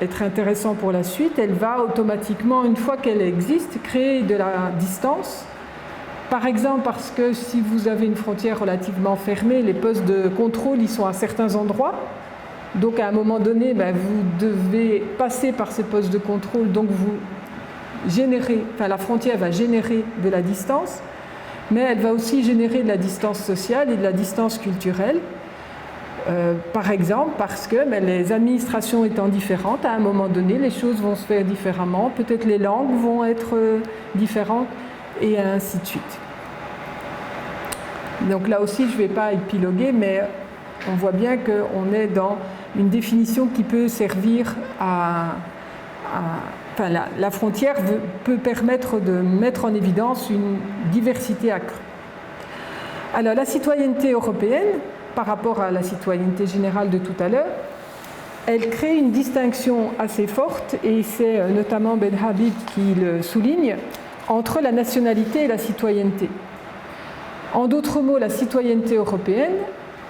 être intéressant pour la suite. Elle va automatiquement, une fois qu'elle existe, créer de la distance. Par exemple, parce que si vous avez une frontière relativement fermée, les postes de contrôle, ils sont à certains endroits. Donc à un moment donné, vous devez passer par ces postes de contrôle, donc la frontière va générer de la distance, mais elle va aussi générer de la distance sociale et de la distance culturelle. Par exemple, parce que les administrations étant différentes, à un moment donné, les choses vont se faire différemment, peut-être les langues vont être différentes, et ainsi de suite. Donc là aussi, je ne vais pas épiloguer, mais on voit bien qu'on est dans une définition qui peut servir la frontière peut permettre de mettre en évidence une diversité accrue. Alors la citoyenneté européenne, par rapport à la citoyenneté générale de tout à l'heure, elle crée une distinction assez forte, et c'est notamment Ben Habib qui le souligne, entre la nationalité et la citoyenneté. En d'autres mots, la citoyenneté européenne,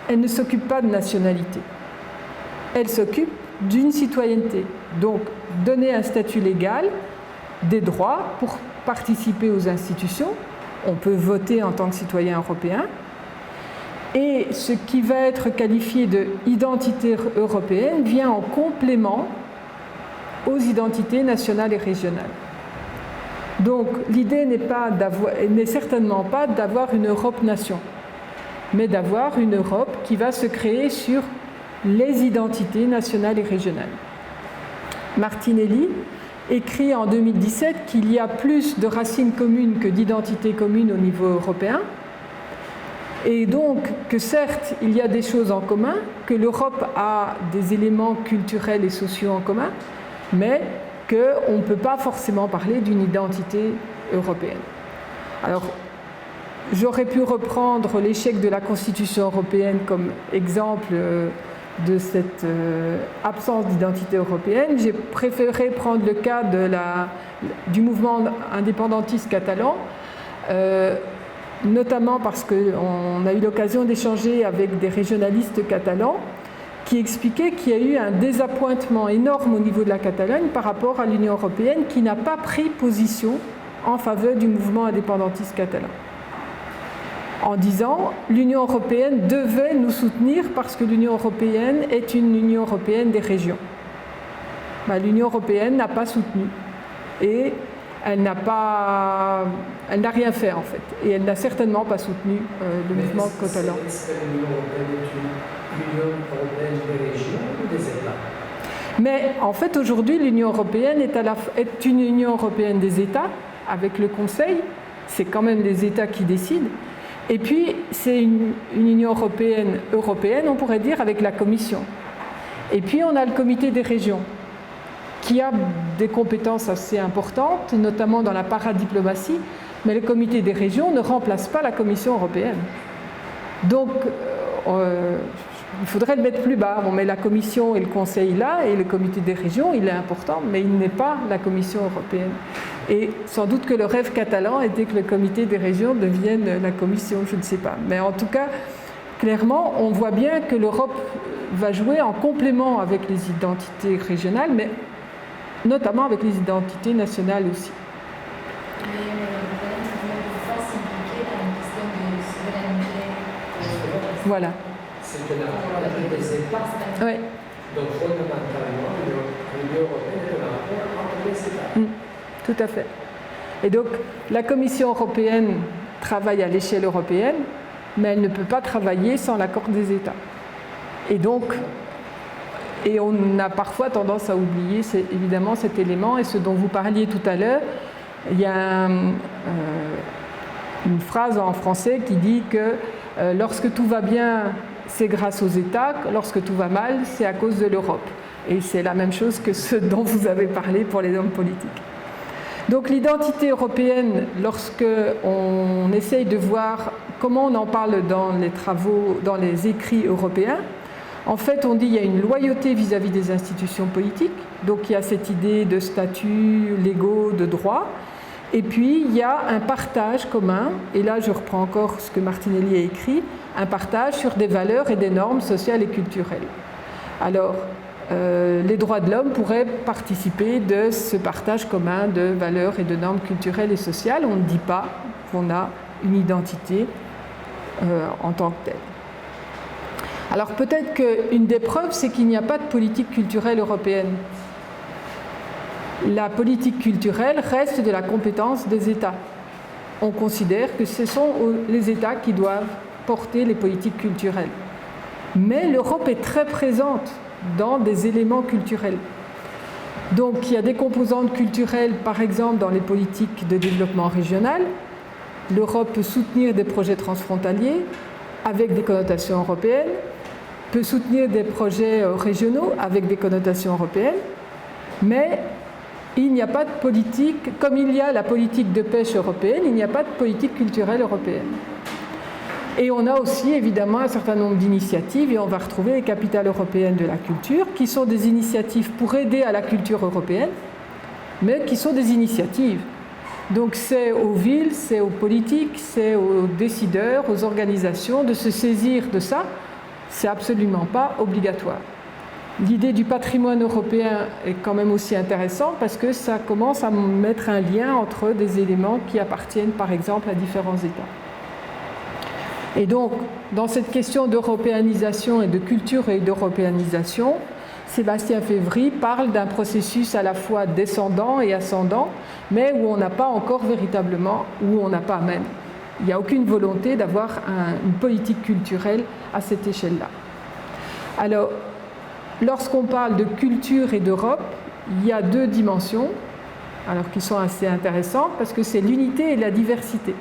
elle ne s'occupe pas de nationalité. Elle s'occupe d'une citoyenneté. Donc, donner un statut légal, des droits pour participer aux institutions. On peut voter en tant que citoyen européen. Et ce qui va être qualifié d'identité européenne vient en complément aux identités nationales et régionales. Donc l'idée n'est certainement pas d'avoir une Europe-nation, mais d'avoir une Europe qui va se créer sur les identités nationales et régionales. Martinelli écrit en 2017 qu'il y a plus de racines communes que d'identités communes au niveau européen, et donc que certes il y a des choses en commun, que l'Europe a des éléments culturels et sociaux en commun, mais qu'on ne peut pas forcément parler d'une identité européenne. Alors, j'aurais pu reprendre l'échec de la Constitution européenne comme exemple de cette absence d'identité européenne. J'ai préféré prendre le cas du mouvement indépendantiste catalan, notamment parce qu'on a eu l'occasion d'échanger avec des régionalistes catalans qui expliquait qu'il y a eu un désappointement énorme au niveau de la Catalogne par rapport à l'Union européenne qui n'a pas pris position en faveur du mouvement indépendantiste catalan. En disant l'Union européenne devait nous soutenir parce que l'Union européenne est une Union européenne des régions. L'Union européenne n'a pas soutenu et elle n'a rien fait en fait. Et elle n'a certainement pas soutenu le mouvement catalan. Est-ce que l'Union européenne est une Union européenne des régions ou des États? Mais en fait, aujourd'hui, l'Union européenne est une Union européenne des États, avec le Conseil. C'est quand même les États qui décident. Et puis, c'est une Union européenne, on pourrait dire, avec la Commission. Et puis, on a le Comité des régions, qui a des compétences assez importantes, notamment dans la paradiplomatie, mais le Comité des régions ne remplace pas la Commission européenne. Donc, il faudrait le mettre plus bas. On met la Commission et le Conseil là, et le Comité des régions, il est important, mais il n'est pas la Commission européenne. Et sans doute que le rêve catalan était que le Comité des régions devienne la Commission, je ne sais pas. Mais en tout cas, clairement, on voit bien que l'Europe va jouer en complément avec les identités régionales, mais notamment avec les identités nationales aussi. Voilà. C'est un article des États. Oui. Donc fondamentalement, tout à fait. Et donc, la Commission européenne travaille à l'échelle européenne, mais elle ne peut pas travailler sans l'accord des États. Et donc, on a parfois tendance à oublier évidemment cet élément, et ce dont vous parliez tout à l'heure, il y a une phrase en français qui dit que lorsque tout va bien, c'est grâce aux États, lorsque tout va mal, c'est à cause de l'Europe. Et c'est la même chose que ce dont vous avez parlé pour les hommes politiques. Donc l'identité européenne, lorsque on essaye de voir comment on en parle dans les travaux, dans les écrits européens, en fait on dit qu'il y a une loyauté vis-à-vis des institutions politiques, donc il y a cette idée de statuts légaux, de droits, et puis il y a un partage commun, et là je reprends encore ce que Martinelli a écrit, un partage sur des valeurs et des normes sociales et culturelles. Alors, les droits de l'homme pourraient participer de ce partage commun de valeurs et de normes culturelles et sociales. On ne dit pas qu'on a une identité en tant que telle. Alors peut-être qu'une des preuves, c'est qu'il n'y a pas de politique culturelle européenne. La politique culturelle reste de la compétence des États. On considère que ce sont les États qui doivent porter les politiques culturelles. Mais l'Europe est très présente dans des éléments culturels. Donc il y a des composantes culturelles, par exemple dans les politiques de développement régional. L'Europe peut soutenir des projets transfrontaliers avec des connotations européennes, peut soutenir des projets régionaux avec des connotations européennes, mais il n'y a pas de politique, comme il y a la politique de pêche européenne, il n'y a pas de politique culturelle européenne. Et on a aussi évidemment un certain nombre d'initiatives, et on va retrouver les capitales européennes de la culture, qui sont des initiatives pour aider à la culture européenne, mais qui sont des initiatives. Donc c'est aux villes, c'est aux politiques, c'est aux décideurs, aux organisations de se saisir de ça. C'est absolument pas obligatoire. L'idée du patrimoine européen est quand même aussi intéressante parce que ça commence à mettre un lien entre des éléments qui appartiennent par exemple à différents États. Et donc, dans cette question d'européanisation et de culture et d'européanisation, Sébastien Févry parle d'un processus à la fois descendant et ascendant, mais où on n'a pas encore véritablement, où on n'a pas même. Il n'y a aucune volonté d'avoir une politique culturelle à cette échelle-là. Alors, lorsqu'on parle de culture et d'Europe, il y a deux dimensions, alors qui sont assez intéressantes, parce que c'est l'unité et la diversité.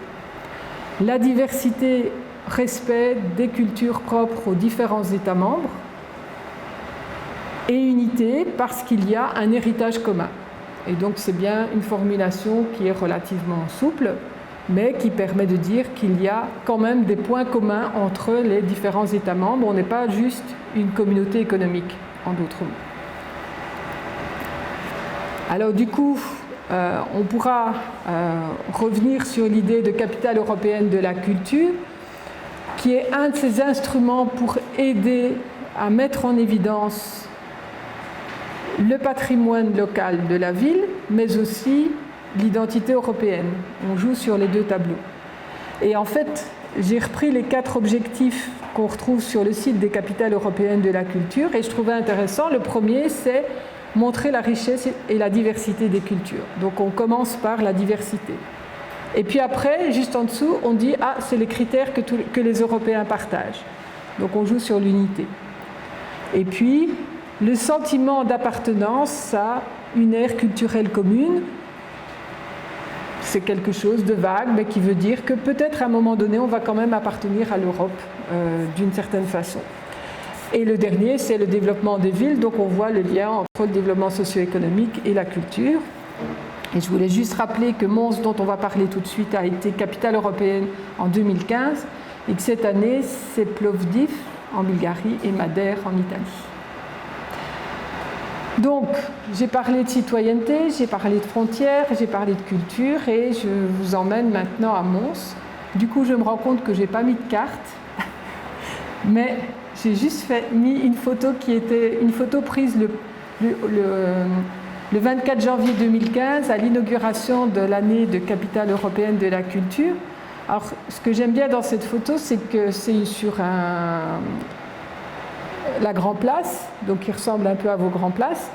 La diversité, respect des cultures propres aux différents États membres, et unité parce qu'il y a un héritage commun. Et donc c'est bien une formulation qui est relativement souple, mais qui permet de dire qu'il y a quand même des points communs entre les différents États membres. On n'est pas juste une communauté économique, en d'autres mots. Alors du coup, on pourra revenir sur l'idée de capitale européenne de la culture, qui est un de ces instruments pour aider à mettre en évidence le patrimoine local de la ville, mais aussi l'identité européenne. On joue sur les deux tableaux. Et en fait, j'ai repris les 4 objectifs qu'on retrouve sur le site des capitales européennes de la culture, et je trouvais intéressant. Le premier, c'est montrer la richesse et la diversité des cultures. Donc on commence par la diversité. Et puis après, juste en dessous, on dit « Ah, c'est les critères que les Européens partagent ». Donc on joue sur l'unité. Et puis, le sentiment d'appartenance à une ère culturelle commune, c'est quelque chose de vague, mais qui veut dire que peut-être à un moment donné, on va quand même appartenir à l'Europe d'une certaine façon. Et le dernier, c'est le développement des villes. Donc on voit le lien entre le développement socio-économique et la culture. Et je voulais juste rappeler que Mons, dont on va parler tout de suite, a été capitale européenne en 2015 et que cette année, c'est Plovdiv en Bulgarie et Madère en Italie. Donc, j'ai parlé de citoyenneté, j'ai parlé de frontières, j'ai parlé de culture et je vous emmène maintenant à Mons. Du coup, je me rends compte que je n'ai pas mis de carte, mais j'ai juste mis une photo qui était une photo prise le 24 janvier 2015 à l'inauguration de l'année de capitale européenne de la culture. Alors, ce que j'aime bien dans cette photo, c'est que c'est sur la Grand Place, donc qui ressemble un peu à vos Grands Places.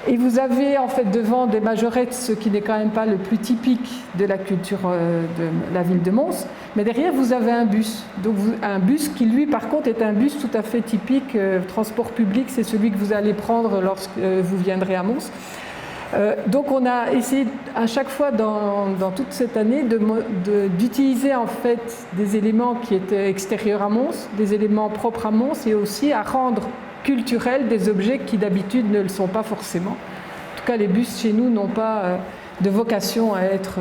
Et vous avez en fait devant des majorettes, ce qui n'est quand même pas le plus typique de la culture de la ville de Mons, mais derrière vous avez un bus. Donc un bus qui lui par contre est un bus tout à fait typique, transport public, c'est celui que vous allez prendre lorsque vous viendrez à Mons. Donc on a essayé à chaque fois dans toute cette année d'utiliser en fait des éléments qui étaient extérieurs à Mons, des éléments propres à Mons, et aussi à rendre culturels des objets qui d'habitude ne le sont pas forcément. En tout cas, les bus chez nous n'ont pas de vocation à être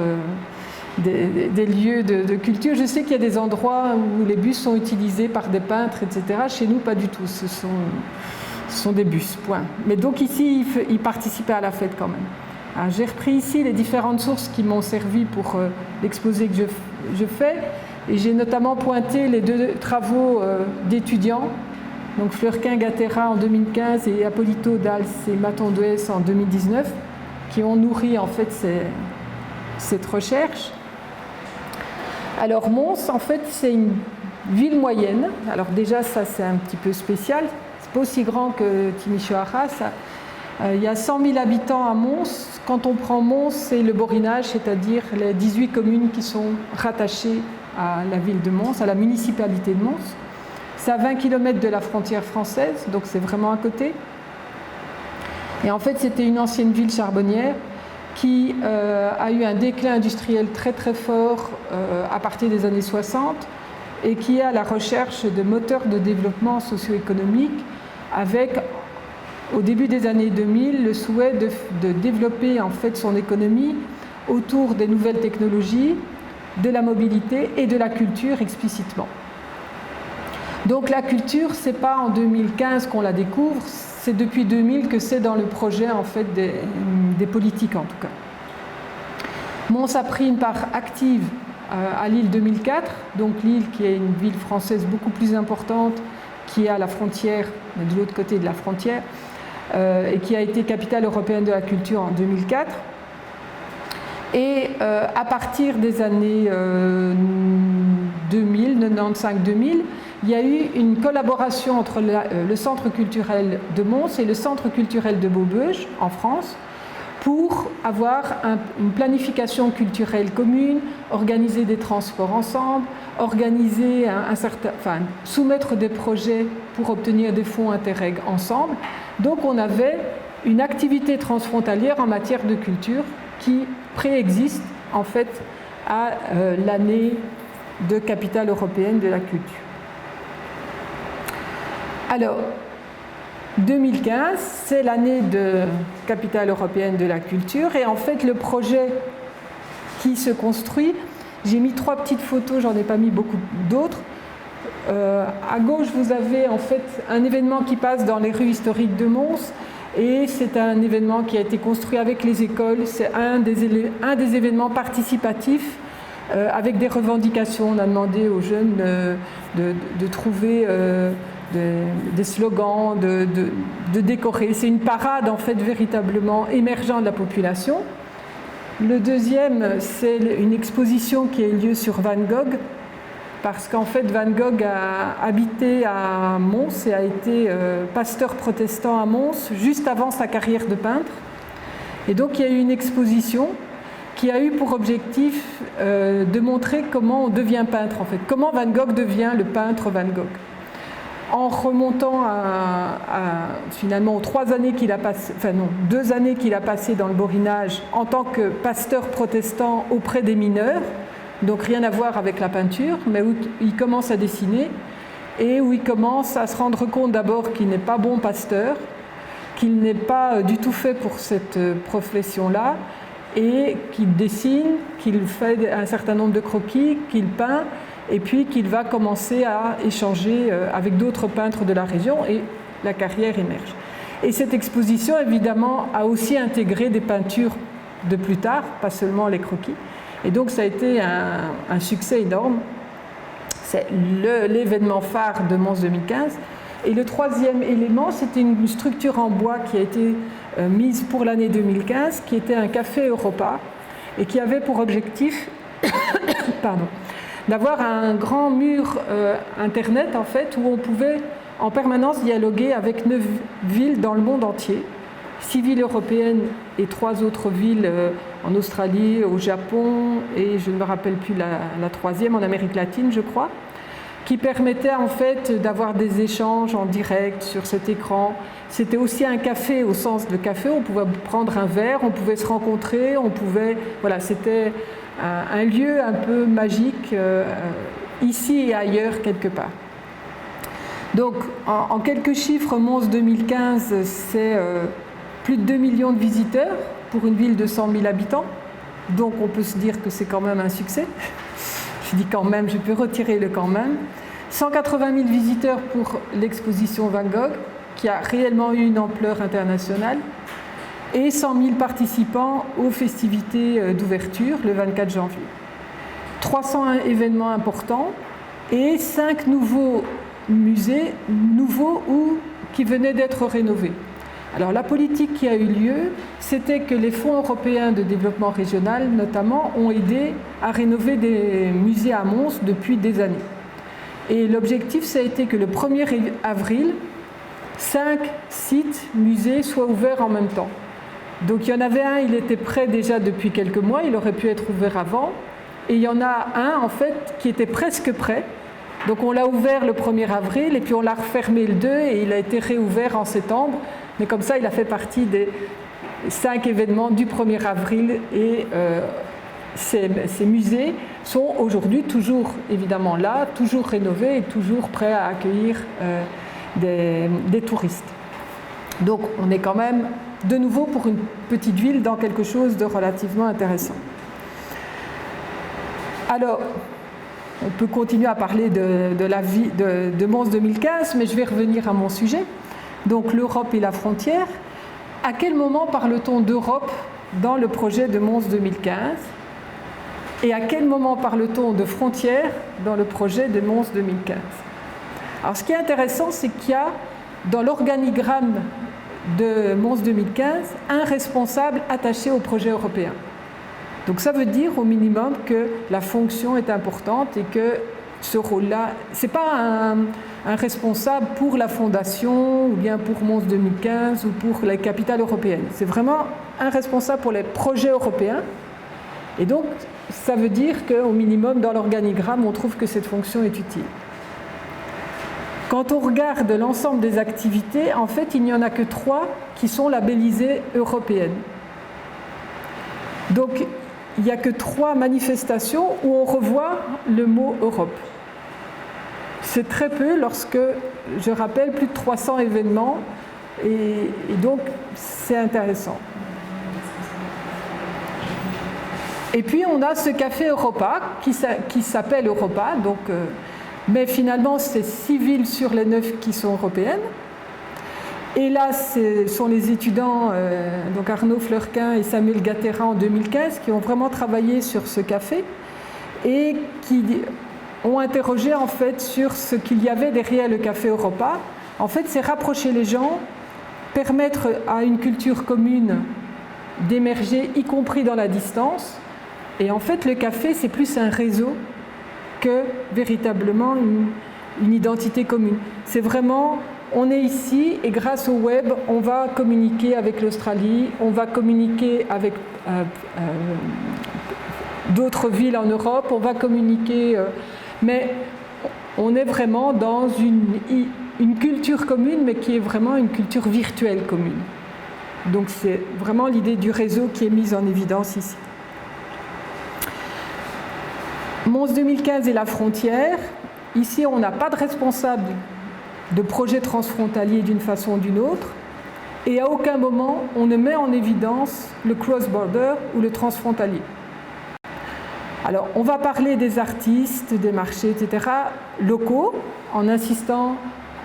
des lieux de culture. Je sais qu'il y a des endroits où les bus sont utilisés par des peintres, etc. Chez nous, pas du tout. Ce sont des bus, point. Mais donc ici, ils participaient à la fête quand même. J'ai repris ici les différentes sources qui m'ont servi pour l'exposé que je fais. Et j'ai notamment pointé les 2 travaux d'étudiants, donc Fleurquin-Gatera en 2015 et Apolito Dals et Maton-Duès en 2019, qui ont nourri en fait cette recherche. Alors Mons, en fait, c'est une ville moyenne. Alors déjà, ça c'est un petit peu spécial. C'est pas aussi grand que Timișoara. Il y a 100 000 habitants à Mons. Quand on prend Mons, c'est le borinage, c'est-à-dire les 18 communes qui sont rattachées à la ville de Mons, à la municipalité de Mons. C'est à 20 km de la frontière française, donc c'est vraiment à côté. Et en fait, c'était une ancienne ville charbonnière qui a eu un déclin industriel très très fort à partir des années 60 et qui est à la recherche de moteurs de développement socio-économique avec, au début des années 2000, le souhait de développer en fait son économie autour des nouvelles technologies, de la mobilité et de la culture explicitement. Donc la culture, ce n'est pas en 2015 qu'on la découvre, c'est depuis 2000 que c'est dans le projet en fait, des politiques en tout cas. Mons a pris une part active à Lille 2004, donc Lille qui est une ville française beaucoup plus importante, qui est à la frontière, de l'autre côté de la frontière, et qui a été capitale européenne de la culture en 2004. Et à partir des années 2000, 95-2000, il y a eu une collaboration entre le centre culturel de Mons et le centre culturel de Maubeuge, en France, pour avoir une planification culturelle commune, organiser des transports ensemble, organiser soumettre des projets pour obtenir des fonds Interreg ensemble. Donc on avait une activité transfrontalière en matière de culture qui préexiste en fait à l'année de capitale européenne de la culture. Alors, 2015, c'est l'année de capitale européenne de la culture et en fait le projet qui se construit, j'ai mis 3 petites photos, j'en ai pas mis beaucoup d'autres. À gauche, vous avez en fait un événement qui passe dans les rues historiques de Mons et c'est un événement qui a été construit avec les écoles, c'est un des événements participatifs avec des revendications. On a demandé aux jeunes de trouver des slogans, de décorer. C'est une parade en fait véritablement émergente de la population. Le deuxième, c'est une exposition qui a eu lieu sur Van Gogh, parce qu'en fait Van Gogh a habité à Mons et a été pasteur protestant à Mons juste avant sa carrière de peintre. Et donc il y a eu une exposition qui a eu pour objectif de montrer comment on devient peintre en fait, comment Van Gogh devient le peintre Van Gogh. En remontant finalement aux 2 années qu'il a passé dans le borinage en tant que pasteur protestant auprès des mineurs, donc rien à voir avec la peinture, mais où il commence à dessiner et où il commence à se rendre compte d'abord qu'il n'est pas bon pasteur, qu'il n'est pas du tout fait pour cette profession-là, et qu'il dessine, qu'il fait un certain nombre de croquis, qu'il peint, et puis qu'il va commencer à échanger avec d'autres peintres de la région et la carrière émerge. Et cette exposition, évidemment, a aussi intégré des peintures de plus tard, pas seulement les croquis. Et donc ça a été un succès énorme. C'est l'événement phare de Mons 2015. Et le troisième élément, c'était une structure en bois qui a été mise pour l'année 2015, qui était un café Europa, et qui avait pour objectif d'avoir un grand mur Internet, en fait, où on pouvait en permanence dialoguer avec 9 villes dans le monde entier. 6 villes européennes et 3 autres villes en Australie, au Japon et je ne me rappelle plus la troisième, en Amérique latine, je crois, qui permettaient en fait d'avoir des échanges en direct sur cet écran. C'était aussi un café au sens de café, on pouvait prendre un verre, on pouvait se rencontrer, voilà, c'était un lieu un peu magique ici et ailleurs quelque part. Donc en quelques chiffres, Mons 2015, c'est plus de 2 millions de visiteurs pour une ville de 100 000 habitants. Donc on peut se dire que c'est quand même un succès. Je dis quand même, je peux retirer le quand même. 180 000 visiteurs pour l'exposition Van Gogh, qui a réellement eu une ampleur internationale, et 100 000 participants aux festivités d'ouverture le 24 janvier. 301 événements importants et 5 nouveaux musées, nouveaux ou qui venaient d'être rénovés. Alors la politique qui a eu lieu, c'était que les fonds européens de développement régional, notamment, ont aidé à rénover des musées à Mons depuis des années. Et l'objectif, ça a été que le 1er avril, 5 sites, musées, soient ouverts en même temps. Donc il y en avait un, il était prêt déjà depuis quelques mois, il aurait pu être ouvert avant. Et il y en a un, en fait, qui était presque prêt. Donc on l'a ouvert le 1er avril et puis on l'a refermé le 2 et il a été réouvert en septembre. Mais comme ça, il a fait partie des 5 événements du 1er avril et ces musées sont aujourd'hui toujours évidemment là, toujours rénovés et toujours prêts à accueillir des touristes. Donc on est quand même de nouveau pour une petite ville dans quelque chose de relativement intéressant. Alors, on peut continuer à parler de la vie de Mons 2015, mais je vais revenir à mon sujet. Donc l'Europe et la frontière. À quel moment parle-t-on d'Europe dans le projet de Mons 2015 ? Et à quel moment parle-t-on de frontières dans le projet de Mons 2015 ? Alors ce qui est intéressant, c'est qu'il y a dans l'organigramme de Mons 2015 un responsable attaché au projet européen. Donc ça veut dire au minimum que la fonction est importante et que ce rôle-là, ce n'est pas un responsable pour la fondation ou bien pour Mons 2015 ou pour les capitales européennes. C'est vraiment un responsable pour les projets européens. Et donc ça veut dire qu'au minimum dans l'organigramme, on trouve que cette fonction est utile. Quand on regarde l'ensemble des activités, en fait, il n'y en a que 3 qui sont labellisées européennes. Donc, il n'y a que 3 manifestations où on revoit le mot Europe. C'est très peu lorsque, je rappelle, plus de 300 événements, et donc c'est intéressant. Et puis, on a ce café Europa qui s'appelle Europa, donc... mais finalement, c'est 6 villes sur les 9 qui sont européennes. Et là, ce sont les étudiants, donc Arnaud Fleurquin et Samuel Gattera en 2015, qui ont vraiment travaillé sur ce café et qui ont interrogé en fait sur ce qu'il y avait derrière le café Europa. En fait, c'est rapprocher les gens, permettre à une culture commune d'émerger, y compris dans la distance. Et en fait, le café, c'est plus un réseau que véritablement une identité commune. C'est vraiment, on est ici et grâce au web, on va communiquer avec l'Australie, on va communiquer avec d'autres villes en Europe, on va communiquer, mais on est vraiment dans une culture commune, mais qui est vraiment une culture virtuelle commune. Donc c'est vraiment l'idée du réseau qui est mise en évidence ici. Mons 2015 et la frontière. Ici, on n'a pas de responsable de projet transfrontalier d'une façon ou d'une autre. Et à aucun moment, on ne met en évidence le cross-border ou le transfrontalier. Alors, on va parler des artistes, des marchés, etc., locaux, en insistant,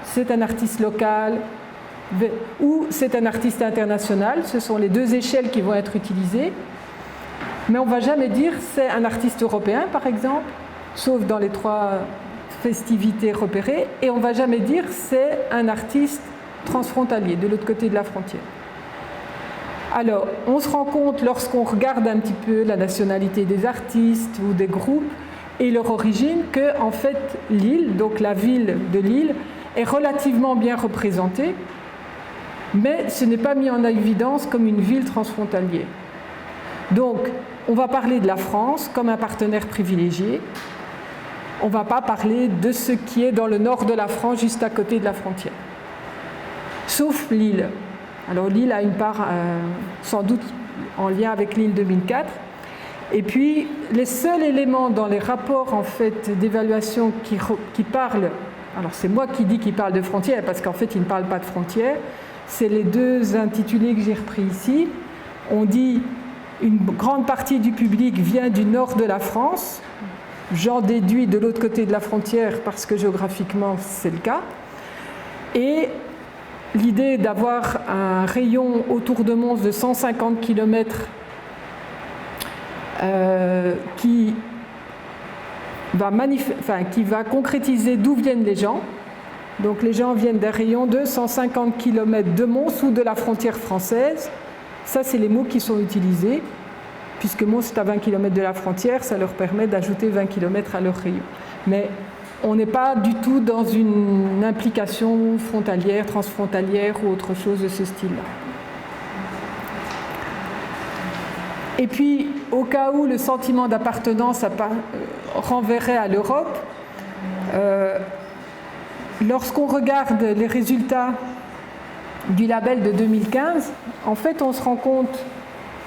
c'est un artiste local ou c'est un artiste international. Ce sont les 2 échelles qui vont être utilisées. Mais on ne va jamais dire c'est un artiste européen, par exemple, sauf dans les 3 festivités repérées, et on ne va jamais dire c'est un artiste transfrontalier, de l'autre côté de la frontière. Alors, on se rend compte lorsqu'on regarde un petit peu la nationalité des artistes ou des groupes et leur origine que, en fait, Lille, donc la ville de Lille, est relativement bien représentée. Mais ce n'est pas mis en évidence comme une ville transfrontalière. Donc, on va parler de la France comme un partenaire privilégié. On ne va pas parler de ce qui est dans le nord de la France, juste à côté de la frontière. Sauf l'île. Alors l'île a une part sans doute en lien avec l'île 2004. Et puis, les seuls éléments dans les rapports en fait, d'évaluation qui parlent, alors c'est moi qui dis qu'ils parlent de frontières, parce qu'en fait, ils ne parlent pas de frontières, c'est les deux intitulés que j'ai repris ici. On dit une grande partie du public vient du nord de la France. J'en déduis de l'autre côté de la frontière parce que géographiquement, c'est le cas. Et l'idée d'avoir un rayon autour de Mons de 150 km qui va concrétiser d'où viennent les gens. Donc les gens viennent d'un rayon de 150 km de Mons ou de la frontière française. Ça, c'est les mots qui sont utilisés. Puisque Mons est à 20 km de la frontière, ça leur permet d'ajouter 20 km à leur rayon. Mais on n'est pas du tout dans une implication frontalière, transfrontalière ou autre chose de ce style-là. Et puis, au cas où le sentiment d'appartenance renverrait à l'Europe, lorsqu'on regarde les résultats du label de 2015, en fait, on se rend compte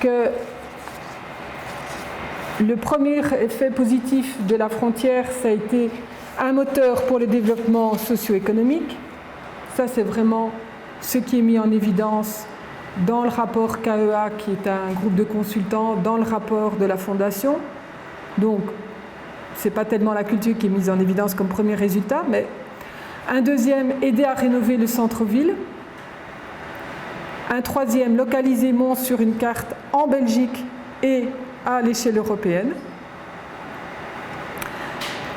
que le premier effet positif de la frontière, ça a été un moteur pour le développement socio-économique. Ça, c'est vraiment ce qui est mis en évidence dans le rapport KEA, qui est un groupe de consultants, dans le rapport de la Fondation. Donc, ce n'est pas tellement la culture qui est mise en évidence comme premier résultat, mais un deuxième, aider à rénover le centre-ville. Un troisième, localiser Mons sur une carte en Belgique et à l'échelle européenne.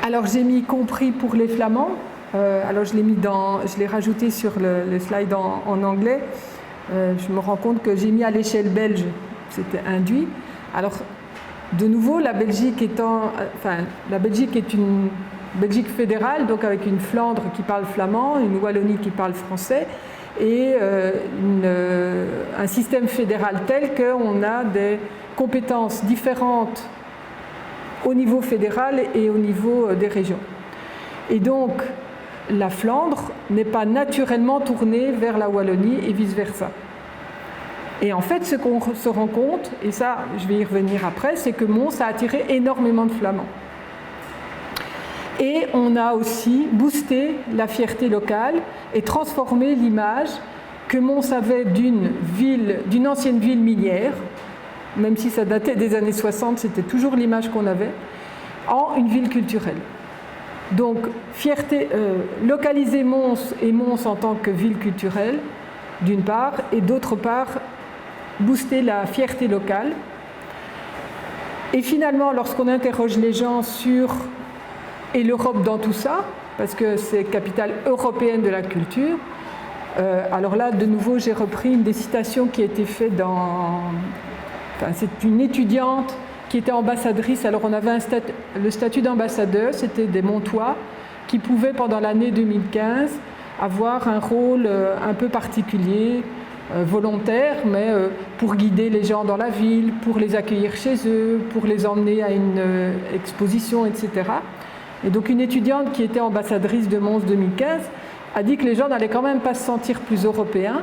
Alors j'ai mis compris pour les Flamands. Alors je l'ai rajouté sur le slide en anglais. Je me rends compte que j'ai mis à l'échelle belge, c'était induit. Alors de nouveau, la Belgique est une Belgique fédérale, donc avec une Flandre qui parle flamand, une Wallonie qui parle français, et un système fédéral tel qu'on a des compétences différentes au niveau fédéral et au niveau des régions. Et donc, la Flandre n'est pas naturellement tournée vers la Wallonie et vice-versa. Et en fait, ce qu'on se rend compte, et ça, je vais y revenir après, c'est que Mons a attiré énormément de Flamands. Et on a aussi boosté la fierté locale et transformé l'image que Mons avait d'une ancienne ville minière, même si ça datait des années 60, c'était toujours l'image qu'on avait, en une ville culturelle. Donc, localiser Mons et Mons en tant que ville culturelle, d'une part, et d'autre part, booster la fierté locale. Et finalement, lorsqu'on interroge les gens sur et l'Europe dans tout ça, parce que c'est capitale européenne de la culture, alors là, de nouveau, j'ai repris une des citations qui a été faite c'est une étudiante qui était ambassadrice. Alors on avait le statut d'ambassadeur, c'était des Montois qui pouvaient pendant l'année 2015 avoir un rôle un peu particulier, volontaire, mais pour guider les gens dans la ville, pour les accueillir chez eux, pour les emmener à une exposition, etc. Et donc une étudiante qui était ambassadrice de Mons 2015 a dit que les gens n'allaient quand même pas se sentir plus européens,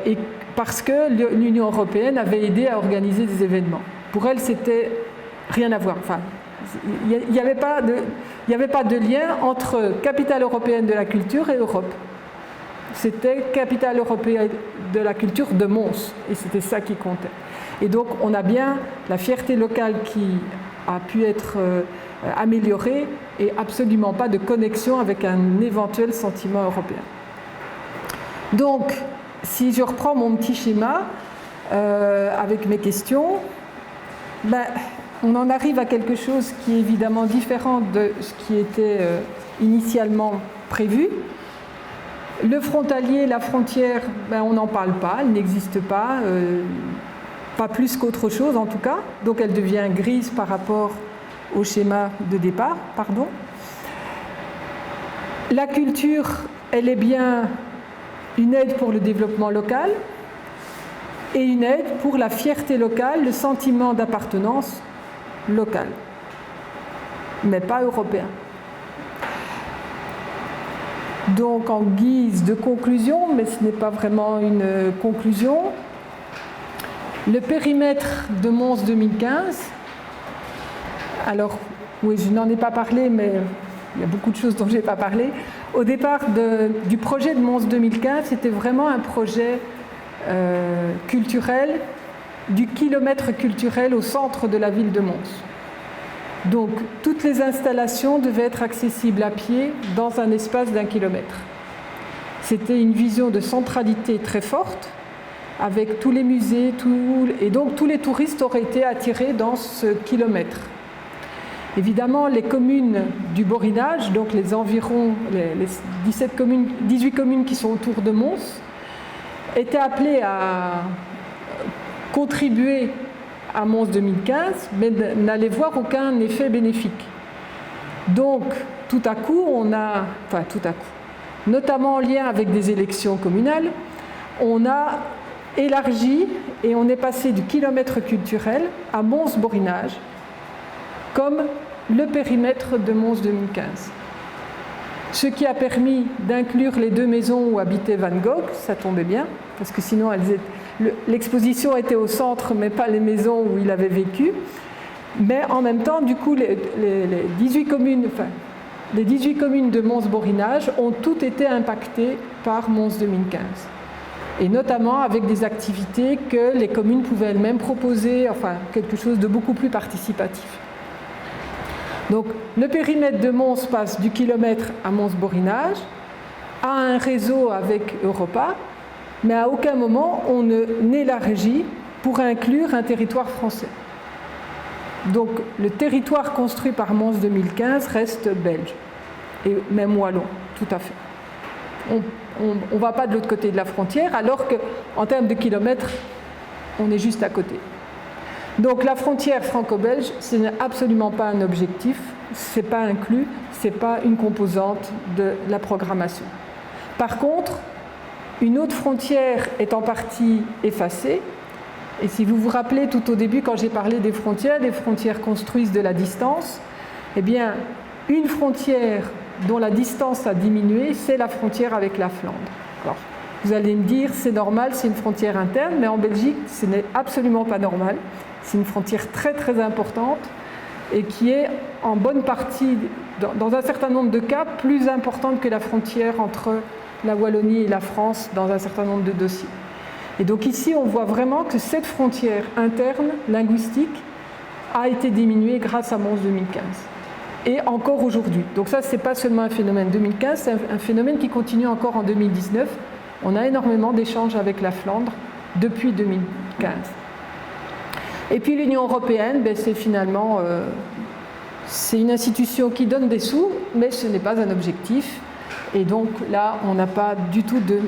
et parce que l'Union européenne avait aidé à organiser des événements. Pour elle, c'était rien à voir. Enfin, il n'y avait pas de lien entre capitale européenne de la culture et Europe. C'était capitale européenne de la culture de Mons, et c'était ça qui comptait. Et donc, on a bien la fierté locale qui a pu être améliorée et absolument pas de connexion avec un éventuel sentiment européen. Donc, si je reprends mon petit schéma avec mes questions, on en arrive à quelque chose qui est évidemment différent de ce qui était initialement prévu. Le frontalier, la frontière, on n'en parle pas, elle n'existe pas, pas plus qu'autre chose en tout cas, donc elle devient grise par rapport au schéma de départ. La culture, elle est bien une aide pour le développement local et une aide pour la fierté locale, le sentiment d'appartenance locale, mais pas européen. Donc en guise de conclusion, mais ce n'est pas vraiment une conclusion, le périmètre de Mons 2015, alors oui, je n'en ai pas parlé, mais il y a beaucoup de choses dont je n'ai pas parlé. Au départ du projet de Mons 2015, c'était vraiment un projet culturel, du kilomètre culturel au centre de la ville de Mons. Donc, toutes les installations devaient être accessibles à pied dans un espace d'1 kilomètre. C'était une vision de centralité très forte, avec tous les musées, et donc tous les touristes auraient été attirés dans ce kilomètre. Évidemment, les communes du Borinage, donc les environs, les 18 communes qui sont autour de Mons, étaient appelées à contribuer à Mons 2015, mais n'allait voir aucun effet bénéfique. Donc, tout à coup, notamment en lien avec des élections communales, on a élargi et on est passé du kilomètre culturel à Mons-Borinage comme le périmètre de Mons 2015. Ce qui a permis d'inclure les 2 maisons où habitait Van Gogh, ça tombait bien, parce que sinon l'exposition était au centre, mais pas les maisons où il avait vécu. Mais en même temps, du coup, les 18 communes de Mons-Borinage ont toutes été impactées par Mons 2015. Et notamment avec des activités que les communes pouvaient elles-mêmes proposer, enfin quelque chose de beaucoup plus participatif. Donc le périmètre de Mons passe du kilomètre à Mons-Borinage, à un réseau avec Europa, mais à aucun moment on n'élargit pour inclure un territoire français. Donc le territoire construit par Mons 2015 reste belge, et même wallon, tout à fait. On ne va pas de l'autre côté de la frontière, alors qu'en termes de kilomètres, on est juste à côté. Donc la frontière franco-belge, ce n'est absolument pas un objectif, ce n'est pas inclus, ce n'est pas une composante de la programmation. Par contre, une autre frontière est en partie effacée, et si vous vous rappelez tout au début quand j'ai parlé des frontières construisent de la distance, eh bien une frontière dont la distance a diminué, c'est la frontière avec la Flandre. Alors, vous allez me dire, c'est normal, c'est une frontière interne, mais en Belgique, ce n'est absolument pas normal. C'est une frontière très très importante et qui est en bonne partie, dans un certain nombre de cas, plus importante que la frontière entre la Wallonie et la France dans un certain nombre de dossiers. Et donc ici, on voit vraiment que cette frontière interne, linguistique, a été diminuée grâce à Mons 2015. Et encore aujourd'hui. Donc ça, ce n'est pas seulement un phénomène 2015, c'est un phénomène qui continue encore en 2019. On a énormément d'échanges avec la Flandre depuis 2015. Et puis l'Union européenne, c'est finalement c'est une institution qui donne des sous, mais ce n'est pas un objectif. Et donc là, on n'a pas du tout de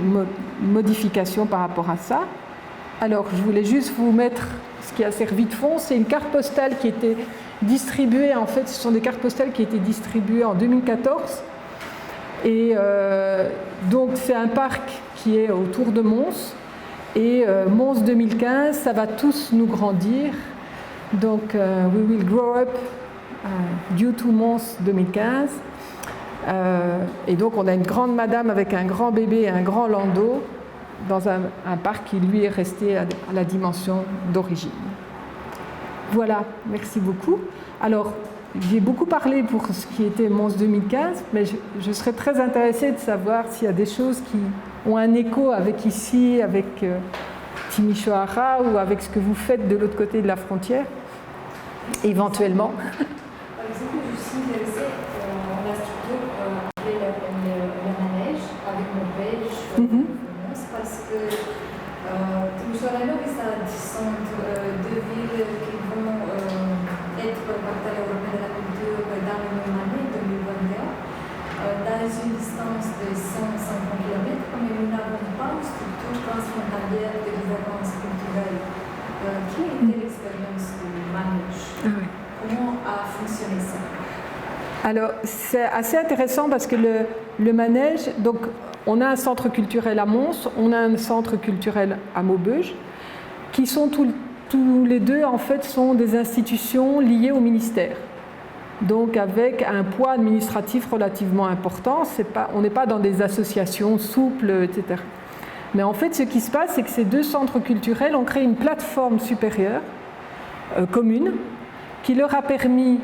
modification par rapport à ça. Alors, je voulais juste vous mettre ce qui a servi de fond. C'est une carte postale qui était distribuées, en fait, ce sont des cartes postales qui ont été distribuées en 2014. Et donc, c'est un parc qui est autour de Mons. Et Mons 2015, ça va tous nous grandir. Donc, we will grow up due to Mons 2015. Et donc, on a une grande madame avec un grand bébé et un grand landau dans un parc qui, lui, est resté à la dimension d'origine. Voilà, merci beaucoup. Alors, j'ai beaucoup parlé pour ce qui était Mons 2015, mais je serais très intéressée de savoir s'il y a des choses qui ont un écho avec ici, avec Timișoara ou avec ce que vous faites de l'autre côté de la frontière, éventuellement. Par exemple, je suis intéressée en la structure appelée la manège avec mon belge parce que Timișoara et Novi sont deux villes qui vont être partenaires européens de la culture dans la même année, 2021, dans une distance de 150 km, mais nous n'avons pas une structure transfrontalière de gouvernance culturelle. Quelle était l'expérience du manège? Comment a fonctionné ça? Alors, c'est assez intéressant parce que le manège, donc on a un centre culturel à Mons, on a un centre culturel à Maubeuge, qui sont tous les deux, en fait, sont des institutions liées au ministère. Donc avec un poids administratif relativement important, on n'est pas dans des associations souples, etc. Mais en fait, ce qui se passe, c'est que ces deux centres culturels ont créé une plateforme supérieure, commune, qui leur a permis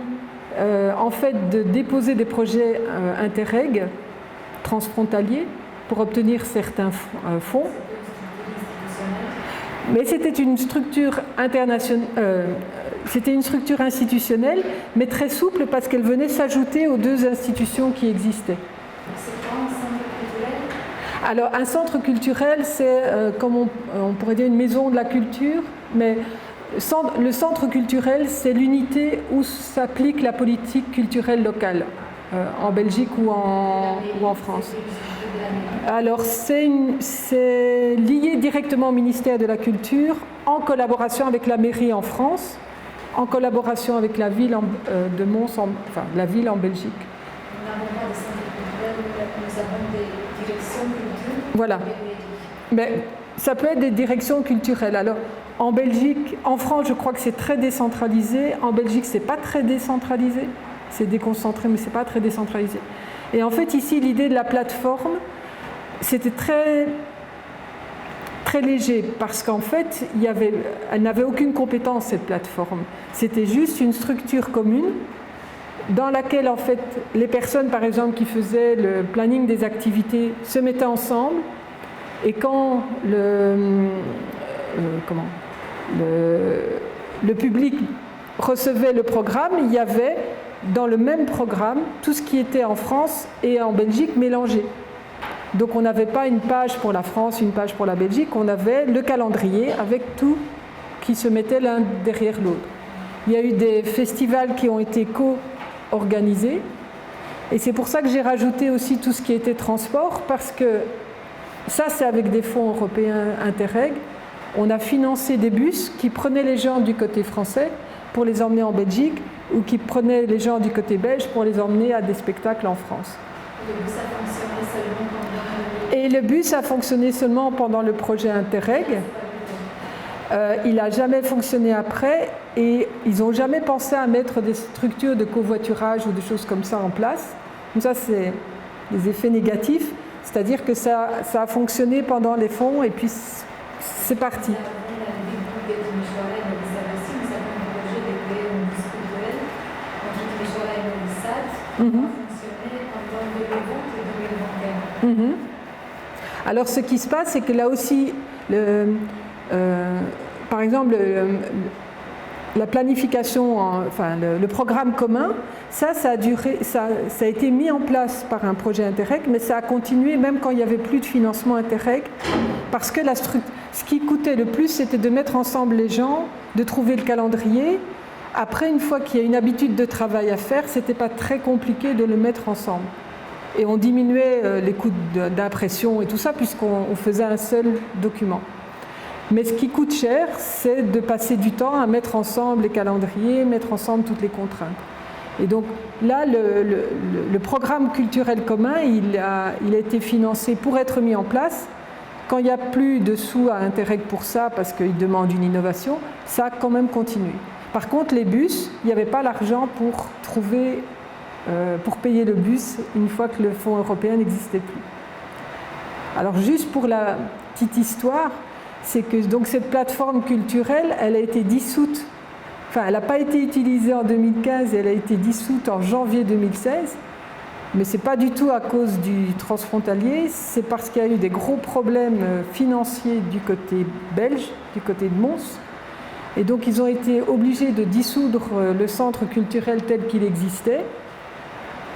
en fait de déposer des projets Interreg transfrontaliers pour obtenir certains fonds. Mais c'était une structure c'était une structure institutionnelle, mais très souple parce qu'elle venait s'ajouter aux deux institutions qui existaient. C'est quoi un centre culturel? Alors, un centre culturel, c'est comme on pourrait dire une maison de la culture, mais le centre culturel, c'est l'unité où s'applique la politique culturelle locale, en Belgique ou en France. Alors, c'est lié directement au ministère de la Culture, en collaboration avec la mairie en France, en collaboration avec la ville de Mons, enfin la ville en Belgique. Nous n'avons pas de centre culturel, nous avons des directions culturelles. Voilà. Mais ça peut être des directions culturelles. Alors, en Belgique, en France, je crois que c'est très décentralisé. En Belgique, c'est pas très décentralisé. C'est déconcentré, mais c'est pas très décentralisé. Et en fait, ici, l'idée de la plateforme, c'était très léger, parce qu'en fait, elle n'avait aucune compétence, cette plateforme. C'était juste une structure commune dans laquelle, en fait, les personnes, par exemple, qui faisaient le planning des activités se mettaient ensemble, et quand le public recevait le programme, il y avait dans le même programme tout ce qui était en France et en Belgique mélangé. Donc on n'avait pas une page pour la France, une page pour la Belgique, on avait le calendrier avec tout qui se mettait l'un derrière l'autre. Il y a eu des festivals qui ont été co-organisés, et c'est pour ça que j'ai rajouté aussi tout ce qui était transport, parce que ça c'est avec des fonds européens Interreg. On a financé des bus qui prenaient les gens du côté français pour les emmener en Belgique, ou qui prenaient les gens du côté belge pour les emmener à des spectacles en France. Et le bus a fonctionné seulement pendant le projet Interreg. Il n'a jamais fonctionné après, et ils n'ont jamais pensé à mettre des structures de covoiturage ou des choses comme ça en place. Donc ça, c'est des effets négatifs, c'est-à-dire que ça a fonctionné pendant les fonds et puis c'est parti. Alors ce qui se passe, c'est que là aussi, par exemple, la planification, le programme commun, ça a été mis en place par un projet Interreg, mais ça a continué même quand il n'y avait plus de financement Interreg, parce que ce qui coûtait le plus, c'était de mettre ensemble les gens, de trouver le calendrier. Après, une fois qu'il y a une habitude de travail à faire, c'était pas très compliqué de le mettre ensemble. Et on diminuait les coûts d'impression et tout ça, puisqu'on faisait un seul document. Mais ce qui coûte cher, c'est de passer du temps à mettre ensemble les calendriers, mettre ensemble toutes les contraintes. Et donc là, le programme culturel commun, il a été financé pour être mis en place. Quand il n'y a plus de sous à Interreg pour ça, parce qu'il demande une innovation, ça a quand même continué. Par contre, les bus, il n'y avait pas l'argent pour payer le bus une fois que le fonds européen n'existait plus. Alors juste pour la petite histoire, c'est que donc cette plateforme culturelle, elle a été dissoute, elle n'a pas été utilisée en 2015, elle a été dissoute en janvier 2016, mais ce n'est pas du tout à cause du transfrontalier, c'est parce qu'il y a eu des gros problèmes financiers du côté belge, du côté de Mons, et donc ils ont été obligés de dissoudre le centre culturel tel qu'il existait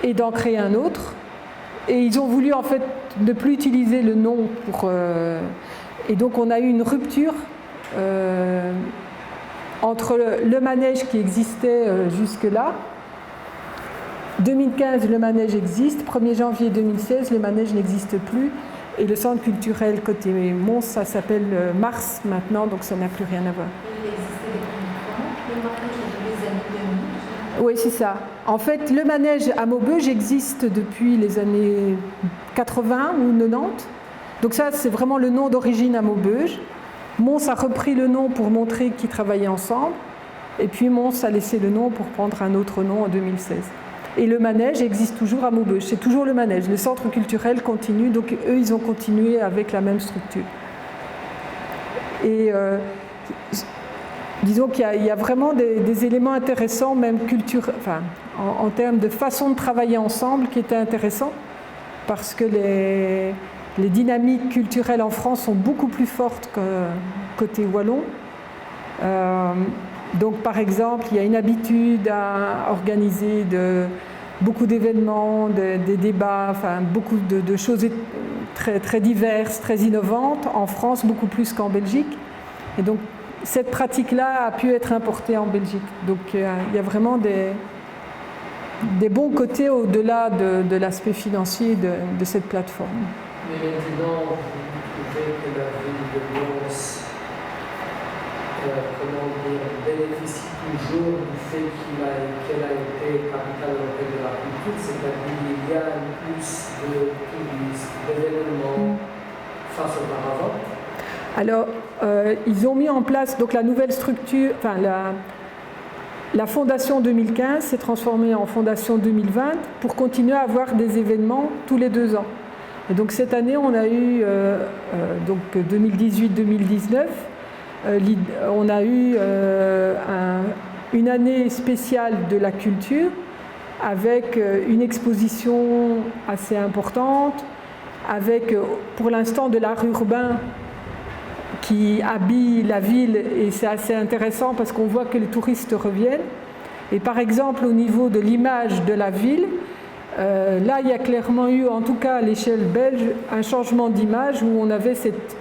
et d'en créer un autre. Et ils ont voulu en fait ne plus utiliser le nom pour... Et donc on a eu une rupture entre le manège qui existait jusque-là. 2015, le manège existe. 1er janvier 2016, le manège n'existe plus. Et le centre culturel côté Mons, ça s'appelle Mars maintenant, donc ça n'a plus rien à voir. Oui, c'est ça. En fait, le manège à Maubeuge existe depuis les années 80 ou 90. Donc ça, c'est vraiment le nom d'origine à Maubeuge. Mons a repris le nom pour montrer qu'ils travaillaient ensemble. Et puis Mons a laissé le nom pour prendre un autre nom en 2016. Et le manège existe toujours à Maubeuge. C'est toujours le manège. Le centre culturel continue. Donc eux, ils ont continué avec la même structure. Et disons qu'il y a vraiment des éléments intéressants, même en termes de façon de travailler ensemble, qui étaient intéressants, parce que les dynamiques culturelles en France sont beaucoup plus fortes que côté wallon. Donc, par exemple, il y a une habitude à organiser beaucoup d'événements, des débats, enfin, beaucoup de choses très, très diverses, très innovantes, en France, beaucoup plus qu'en Belgique. Et donc, cette pratique-là a pu être importée en Belgique. Donc, il y a vraiment des bons côtés au-delà de l'aspect financier de cette plateforme. Mais maintenant, vous trouvez que la ville de Mons bénéficie toujours du fait qu'elle a été capitale européenne de la culture, c'est-à-dire qu'il y a plus de touristes, d'événements face auparavant. Alors, ils ont mis en place donc la nouvelle structure, enfin la Fondation 2015 s'est transformée en Fondation 2020 pour continuer à avoir des événements tous les 2 ans. Et donc cette année, on a eu, donc 2018-2019, on a eu une année spéciale de la culture avec une exposition assez importante, avec pour l'instant de l'art urbain qui habille la ville, et c'est assez intéressant parce qu'on voit que les touristes reviennent. Et par exemple, au niveau de l'image de la ville, là, il y a clairement eu, en tout cas à l'échelle belge, un changement d'image où on avait cette...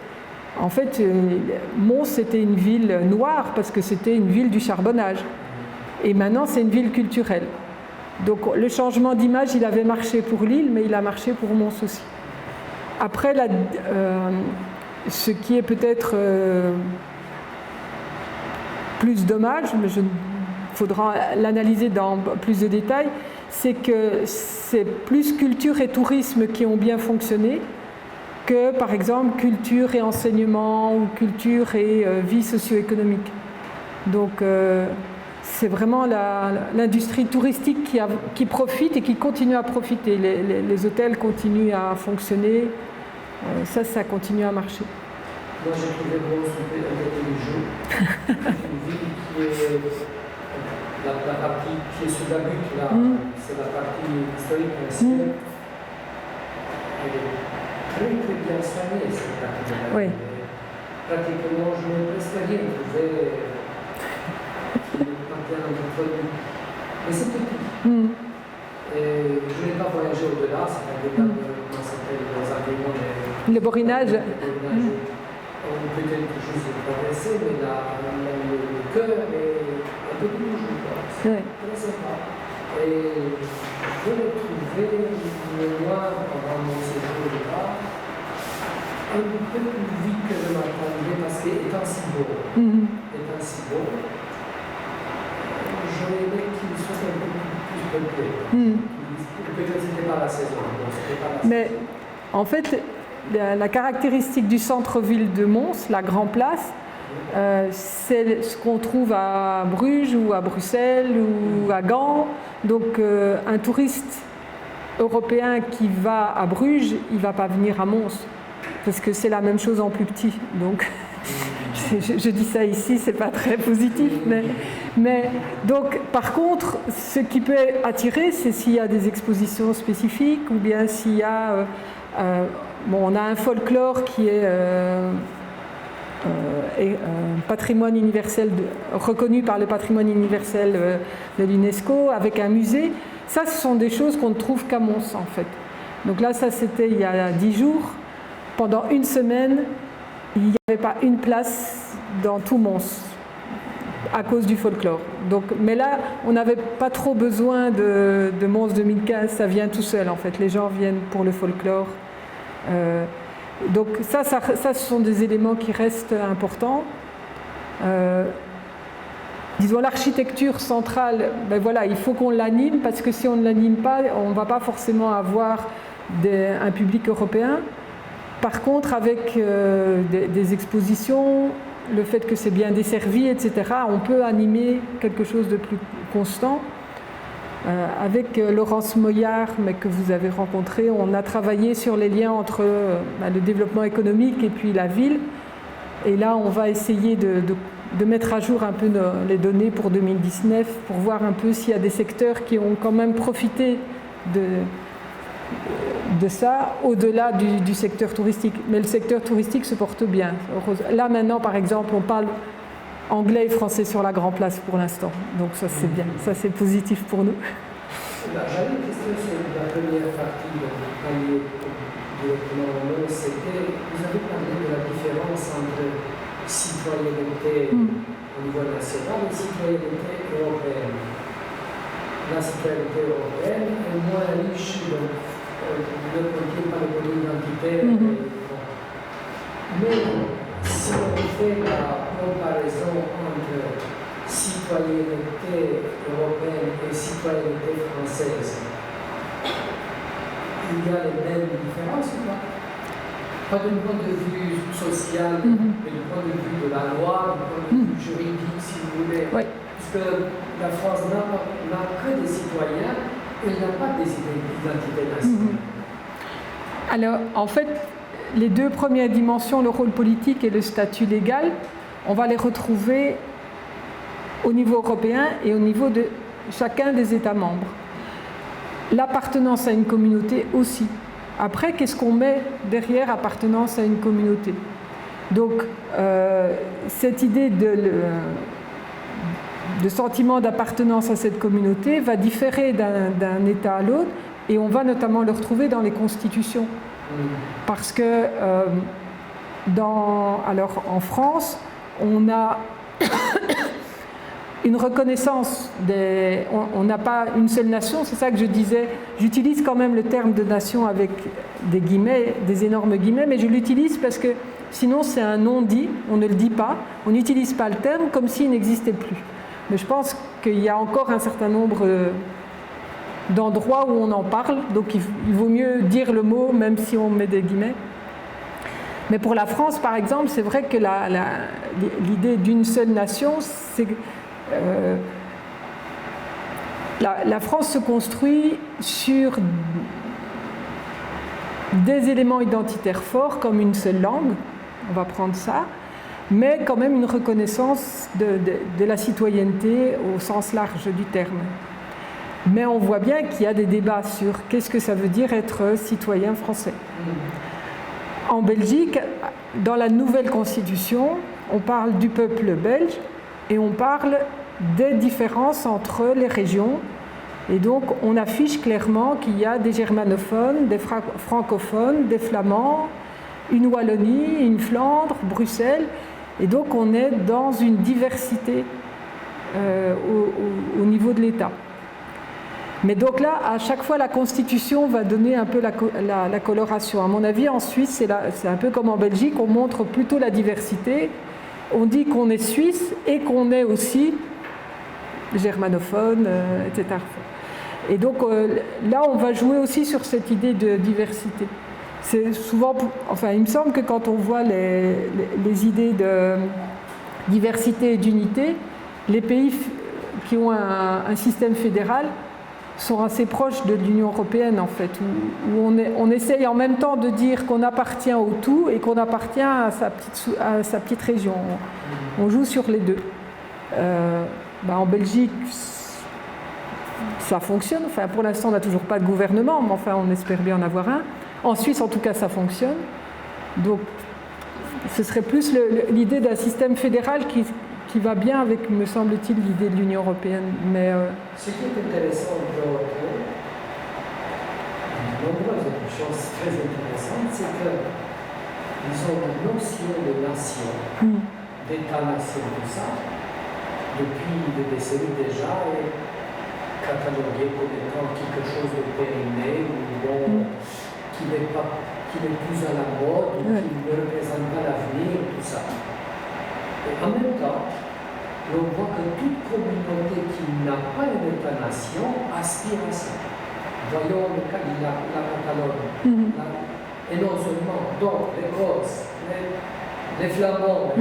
En fait, Mons, c'était une ville noire parce que c'était une ville du charbonnage. Et maintenant, c'est une ville culturelle. Donc, le changement d'image, il avait marché pour Lille, mais il a marché pour Mons aussi. Après, ce qui est peut-être plus dommage, mais il faudra l'analyser dans plus de détails, c'est que c'est plus culture et tourisme qui ont bien fonctionné que, par exemple, culture et enseignement ou culture et vie socio-économique. Donc, c'est vraiment l'industrie touristique qui profite et qui continue à profiter. Les hôtels continuent à fonctionner. Ça continue à marcher. Moi, j'ai trouvé Mons un peu intelligent. Une ville qui est la partie qui est sous la butte, là, c'est la partie historique ancienne. Elle est très très bien soignée, cette partie de la ville. Oui. Pratiquement, je ne presque rien trouvé qui est parti à l'entreprise. Mais c'est petit. Et je n'ai pas voyagé au-delà, c'est-à-dire dans les arguments le borinage. On peut quelque chose de traverser, mais le cœur est un peu plus rouge, c'est très sympa. Et je l'ai trouvé, moi, pendant mon séjour là, un peu plus vite que je m'attendais, parce qu'étant si beau, j'aurais aimé qu'il soit un peu plus peuplé. Peut-être que ce n'était pas la saison. Mais en fait, la caractéristique du centre-ville de Mons, la Grand Place, c'est ce qu'on trouve à Bruges ou à Bruxelles ou à Gand. Donc un touriste européen qui va à Bruges, il ne va pas venir à Mons, parce que c'est la même chose en plus petit. Donc je dis ça ici, c'est pas très positif, mais donc par contre, ce qui peut attirer, c'est s'il y a des expositions spécifiques ou bien s'il y a on a un folklore qui est patrimoine universel reconnu par le patrimoine universel de l'UNESCO, avec un musée. Ça, ce sont des choses qu'on ne trouve qu'à Mons, en fait. Donc là, ça, c'était il y a 10 jours. Pendant une semaine, il n'y avait pas une place dans tout Mons à cause du folklore. Donc, mais là, on n'avait pas trop besoin de Mons 2015, ça vient tout seul, en fait. Les gens viennent pour le folklore. Donc ce sont des éléments qui restent importants. disons, l'architecture centrale, ben voilà, il faut qu'on l'anime, parce que si on ne l'anime pas, on ne va pas forcément avoir un public européen. Par contre, avec des expositions, le fait que c'est bien desservi, etc., on peut animer quelque chose de plus constant. Avec Laurence Moyard, mais que vous avez rencontré, on a travaillé sur les liens entre le développement économique et puis la ville. Et là, on va essayer de mettre à jour un peu les données pour 2019 pour voir un peu s'il y a des secteurs qui ont quand même profité de ça, au-delà du secteur touristique. Mais le secteur touristique se porte bien. Là, maintenant, par exemple, on parle anglais et français sur la Grand Place pour l'instant. Donc ça, c'est bien. Ça, c'est positif pour nous. J'avais une question sur la première partie de palier directement. C'était, vous avez parlé de la différence entre citoyenneté au niveau national et citoyenneté européenne. La citoyenneté européenne est moins riche de côté par le côté identitaire. Mais si on fait la comparaison entre citoyenneté européenne et citoyenneté française, il y a les mêmes différences ou pas? Pas du point de vue social, mais du point de vue de la loi, du point de vue juridique, si vous voulez. Oui. Puisque la France n'a que des citoyens, elle n'a pas des identités nationales. Alors, en fait, les deux premières dimensions, le rôle politique et le statut légal, on va les retrouver au niveau européen et au niveau de chacun des États membres. L'appartenance à une communauté aussi. Après, qu'est-ce qu'on met derrière appartenance à une communauté? Donc, cette idée de sentiment d'appartenance à cette communauté va différer d'un État à l'autre, et on va notamment le retrouver dans les constitutions. Parce que, alors en France, on a une reconnaissance on n'a pas une seule nation, c'est ça que je disais. J'utilise quand même le terme de nation avec des guillemets, des énormes guillemets, mais je l'utilise parce que sinon c'est un non-dit, on ne le dit pas, on n'utilise pas le terme comme s'il n'existait plus. Mais je pense qu'il y a encore un certain nombre d'endroits où on en parle, donc il vaut mieux dire le mot même si on met des guillemets. Mais pour la France, par exemple, c'est vrai que l'idée d'une seule nation, c'est la France se construit sur des éléments identitaires forts, comme une seule langue, on va prendre ça, mais quand même une reconnaissance de la citoyenneté au sens large du terme. Mais on voit bien qu'il y a des débats sur qu'est-ce que ça veut dire être citoyen français. En Belgique, dans la nouvelle constitution, on parle du peuple belge et on parle des différences entre les régions. Et donc, on affiche clairement qu'il y a des germanophones, des francophones, des flamands, une Wallonie, une Flandre, Bruxelles. Et donc, on est dans une diversité au niveau de l'État. Mais donc là, à chaque fois, la Constitution va donner un peu la coloration. À mon avis, en Suisse, c'est un peu comme en Belgique, on montre plutôt la diversité. On dit qu'on est suisse et qu'on est aussi germanophone, etc. Et donc là, on va jouer aussi sur cette idée de diversité. C'est souvent, il me semble que quand on voit les idées de diversité et d'unité, les pays qui ont un système fédéral sont assez proches de l'Union européenne, en fait, où on essaye en même temps de dire qu'on appartient au tout et qu'on appartient à sa petite région. On joue sur les deux. En Belgique, ça fonctionne. Pour l'instant, on n'a toujours pas de gouvernement, mais on espère bien en avoir un. En Suisse, en tout cas, ça fonctionne. Donc, ce serait plus l'idée d'un système fédéral qui va bien avec, me semble-t-il, l'idée de l'Union européenne. Mais, ce qui est intéressant, de nombreuses choses très intéressantes, c'est qu'ils ont une notion de nation, d'État-nation, tout ça, depuis des décennies déjà, et catalogué comme étant quelque chose de périmé, ou qui n'est plus à la mode, ou qui ne représente pas l'avenir, tout ça. Et en même temps, on voit que toute communauté qui n'a pas un État-nation aspire à ça. Voyons la Catalogne. Et non seulement, donc les Corses, les Flamands,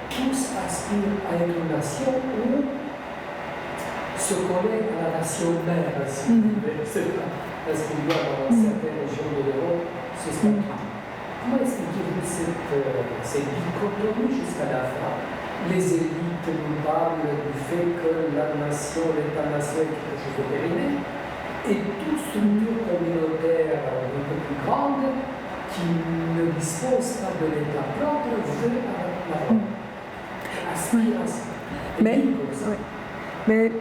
tous aspirent à une nation où se coller à la nation mère, parce qu'il y a dans certaines régions de l'Europe ce statut. Comment expliquez-vous cette dichotomie jusqu'à la fin? Les élites nous parlent du fait que la nation, l'État-nation est quelque chose de périmé, et toute structure communautaire un peu plus grande qui ne dispose pas de l'État propre veut aspire à ça. Mais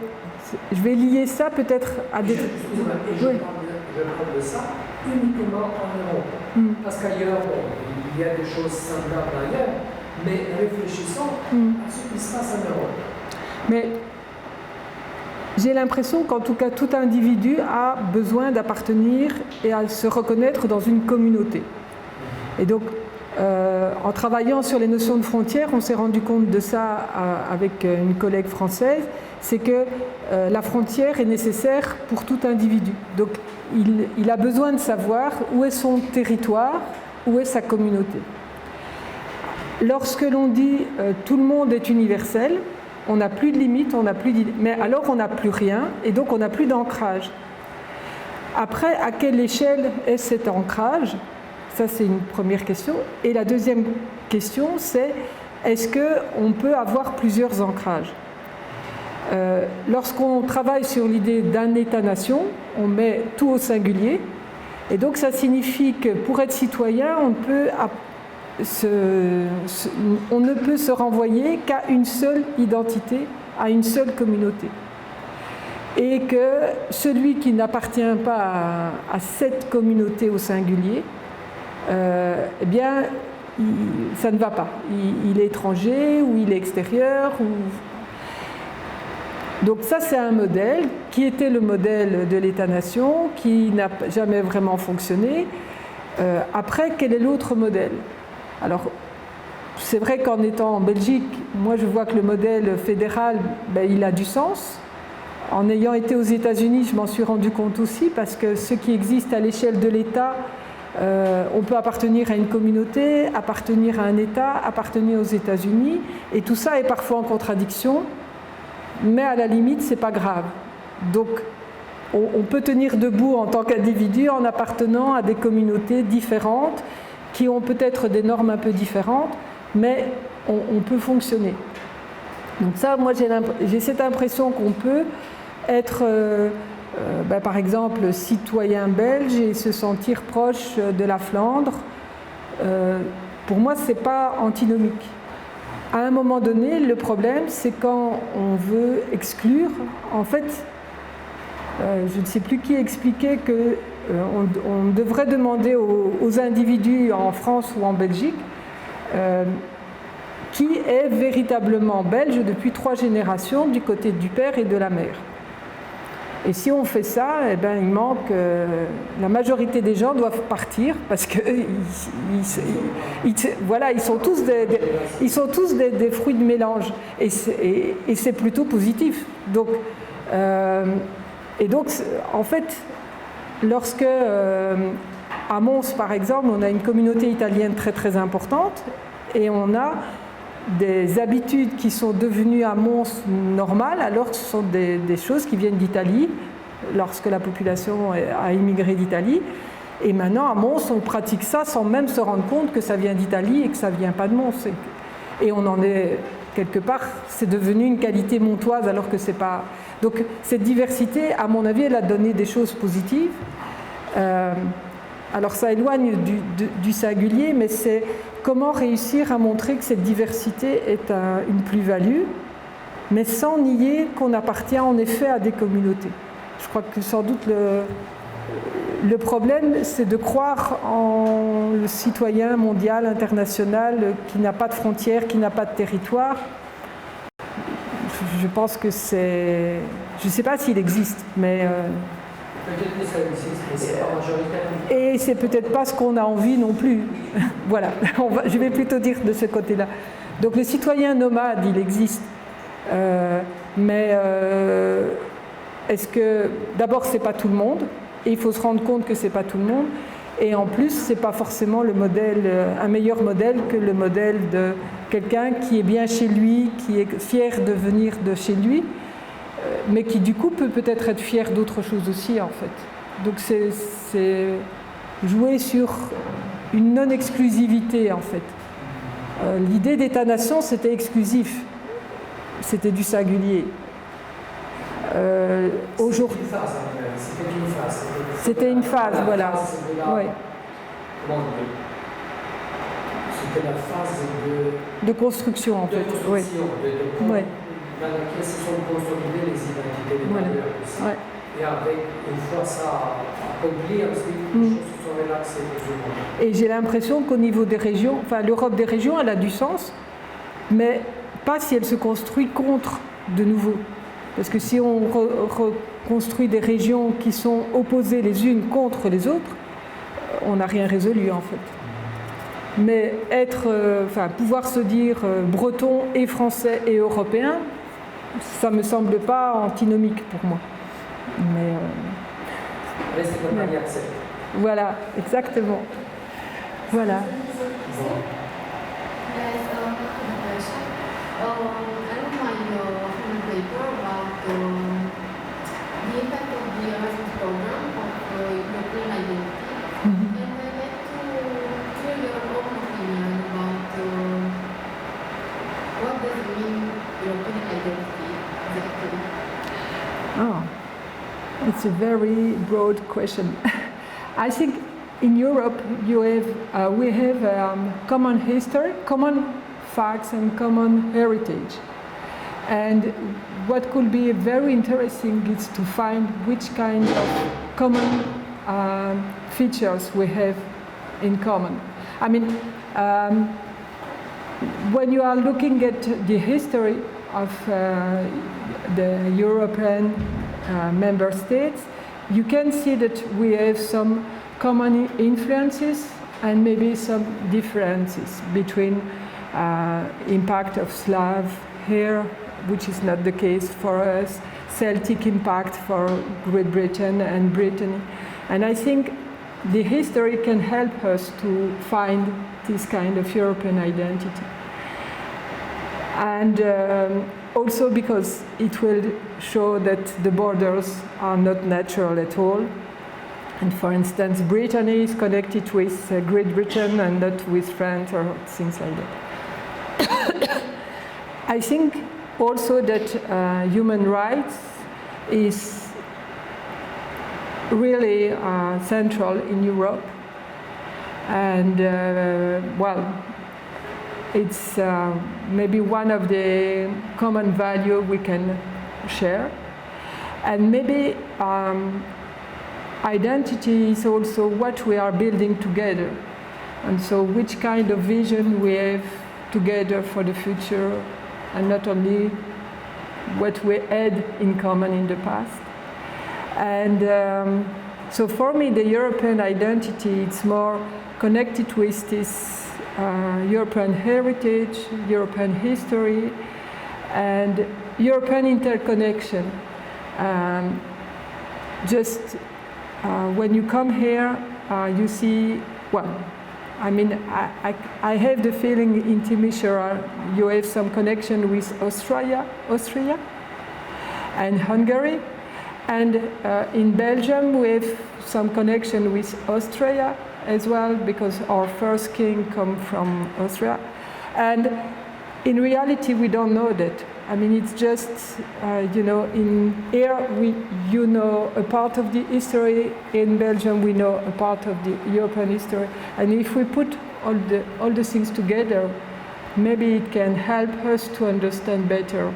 je vais lier ça peut-être à des... Excusez-moi, et je parle de ça uniquement en Europe. Parce qu'ailleurs, il y a des choses semblables ailleurs, mais réfléchissons à ce qui se passe en Europe. Mais j'ai l'impression qu'en tout cas, tout individu a besoin d'appartenir et à se reconnaître dans une communauté. Et donc, en travaillant sur les notions de frontières, on s'est rendu compte de ça avec une collègue française, c'est que la frontière est nécessaire pour tout individu. Donc, il a besoin de savoir où est son territoire, où est sa communauté. Lorsque l'on dit tout le monde est universel, on n'a plus de limites, on n'a plus d'idées. Mais alors on n'a plus rien et donc on n'a plus d'ancrage. Après, à quelle échelle est cet ancrage? Ça, c'est une première question. Et la deuxième question, c'est est-ce qu'on peut avoir plusieurs ancrages? Lorsqu'on travaille sur l'idée d'un État-nation, on met tout au singulier. Et donc ça signifie que pour être citoyen, on ne peut se renvoyer qu'à une seule identité, à une seule communauté. Et que celui qui n'appartient pas à cette communauté au singulier, eh bien, ça ne va pas. Il est étranger ou il est extérieur. Donc ça, c'est un modèle qui était le modèle de l'État-nation, qui n'a jamais vraiment fonctionné. Après, quel est l'autre modèle? Alors, c'est vrai qu'en étant en Belgique, moi je vois que le modèle fédéral, il a du sens. En ayant été aux États-Unis, je m'en suis rendu compte aussi, parce que ce qui existe à l'échelle de l'État, on peut appartenir à une communauté, appartenir à un État, appartenir aux États-Unis, et tout ça est parfois en contradiction, mais à la limite, c'est pas grave. Donc, on peut tenir debout en tant qu'individu en appartenant à des communautés différentes, qui ont peut-être des normes un peu différentes, mais on peut fonctionner. Donc ça, moi, j'ai cette impression qu'on peut être, par exemple, citoyen belge et se sentir proche de la Flandre. Pour moi, ce n'est pas antinomique. À un moment donné, le problème, c'est quand on veut exclure. En fait, je ne sais plus qui expliquait que on devrait demander aux individus en France ou en Belgique qui est véritablement belge depuis 3 générations du côté du père et de la mère. Et si on fait ça, eh ben, il manque... la majorité des gens doivent partir parce que voilà, ils sont tous des fruits de mélange. Et c'est plutôt positif. Donc, en fait, lorsque, à Mons, par exemple, on a une communauté italienne très très importante et on a des habitudes qui sont devenues à Mons normales, alors que ce sont des choses qui viennent d'Italie, lorsque la population a immigré d'Italie. Et maintenant, à Mons, on pratique ça sans même se rendre compte que ça vient d'Italie et que ça ne vient pas de Mons. Et on en est, quelque part, c'est devenu une qualité montoise, alors que c'est pas... Donc, cette diversité, à mon avis, elle a donné des choses positives. Alors, ça éloigne du singulier, mais c'est comment réussir à montrer que cette diversité est une plus-value, mais sans nier qu'on appartient en effet à des communautés. Je crois que sans doute le problème, c'est de croire en le citoyen mondial, international, qui n'a pas de frontières, qui n'a pas de territoire. Je pense que c'est... Je ne sais pas s'il existe, mais... Peut-être que ça existe, mais c'est pas majoritaire. Et c'est peut-être pas ce qu'on a envie non plus. Voilà, je vais plutôt dire de ce côté-là. Donc les citoyens nomades, il existe, mais est-ce que d'abord c'est pas tout le monde, et il faut se rendre compte que c'est pas tout le monde, et en plus c'est pas forcément le modèle, un meilleur modèle que le modèle de quelqu'un qui est bien chez lui, qui est fier de venir de chez lui, mais qui du coup peut peut-être être fier d'autre chose aussi en fait. Donc c'est jouer sur une non-exclusivité en fait. L'idée d'État-nation c'était exclusif, c'était du singulier. Aujourd'hui, c'était une phase, voilà. Ouais. C'était la phase de construction en fait. De construction, oui. Dans laquelle se sont consolidées les identités des valeurs aussi. Ouais. Et avec, une fois ça accompli, ensuite les choses se sont relaxées plus ou moins. Et j'ai l'impression qu'au niveau des régions, enfin l'Europe des régions, elle a du sens, mais pas si elle se construit contre de nouveau. Parce que si on reconstruit des régions qui sont opposées les unes contre les autres, on n'a rien résolu en fait. Mais pouvoir se dire breton et français et européen, ça ne me semble pas antinomique pour moi. Mais voilà, exactement. Voilà. It's a very broad question. I think in Europe we have common history, common facts and common heritage. And what could be very interesting is to find which kind of common features we have in common. I mean, when you are looking at the history of the European member states, you can see that we have some common influences and maybe some differences between impact of Slav here, which is not the case for us, Celtic impact for Great Britain and Britain. And I think the history can help us to find this kind of European identity. And also because it will show that the borders are not natural at all. And for instance, Brittany is connected with Great Britain and not with France or things like that. I think also that human rights is really central in Europe. And it's maybe one of the common values we can share. And maybe identity is also what we are building together. And so which kind of vision we have together for the future, and not only what we had in common in the past. And so for me, the European identity, it's more connected with this European heritage, European history, and European interconnection. When you come here, you see, I have the feeling in Timisoara you have some connection with Austria and Hungary, and in Belgium we have some connection with Austria as well, because our first king come from Austria. And in reality we don't know that. I mean, it's just, in here you know a part of the history, in Belgium we know a part of the European history. And if we put all the things together, maybe it can help us to understand better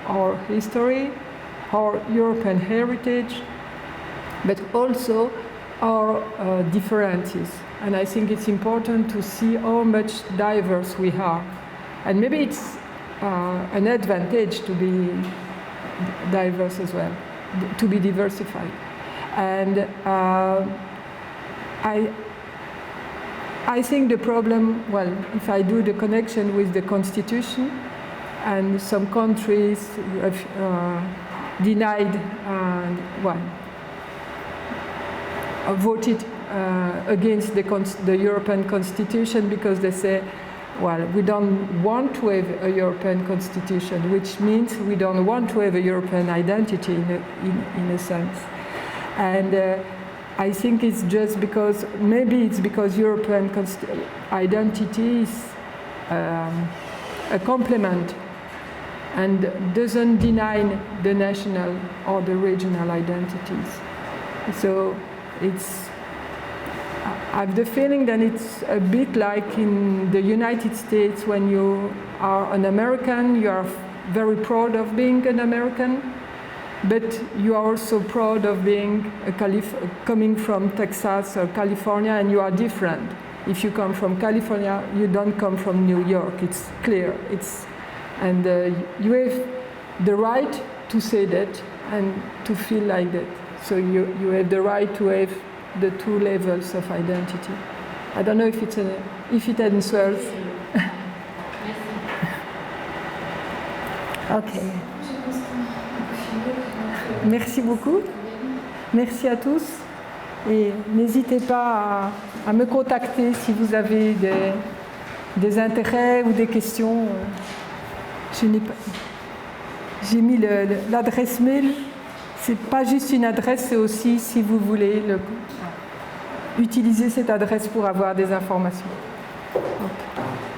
our history, our European heritage, but also our differences. And I think it's important to see how much diverse we are. And maybe it's an advantage to be diverse as well, to be I think the problem, well, if I do the connection with the constitution, and some countries have denied, voted against the European Constitution because they say, well, we don't want to have a European Constitution, which means we don't want to have a European identity in a sense. And I think it's just because, maybe it's because European identity is a complement and doesn't deny the national or the regional identities. So I have the feeling that it's a bit like in the United States when you are an American, you are very proud of being an American, but you are also proud of being coming from Texas or California, and you are different. If you come from California, you don't come from New York, it's clear. And you have the right to say that and to feel like that. So you have the right to have the two levels of identity. I don't know if it answers. Ok. Merci beaucoup. Merci à tous. Et n'hésitez pas à me contacter si vous avez des intérêts ou des questions. J'ai mis l'adresse mail. C'est pas juste une adresse, c'est aussi si vous voulez utiliser cette adresse pour avoir des informations.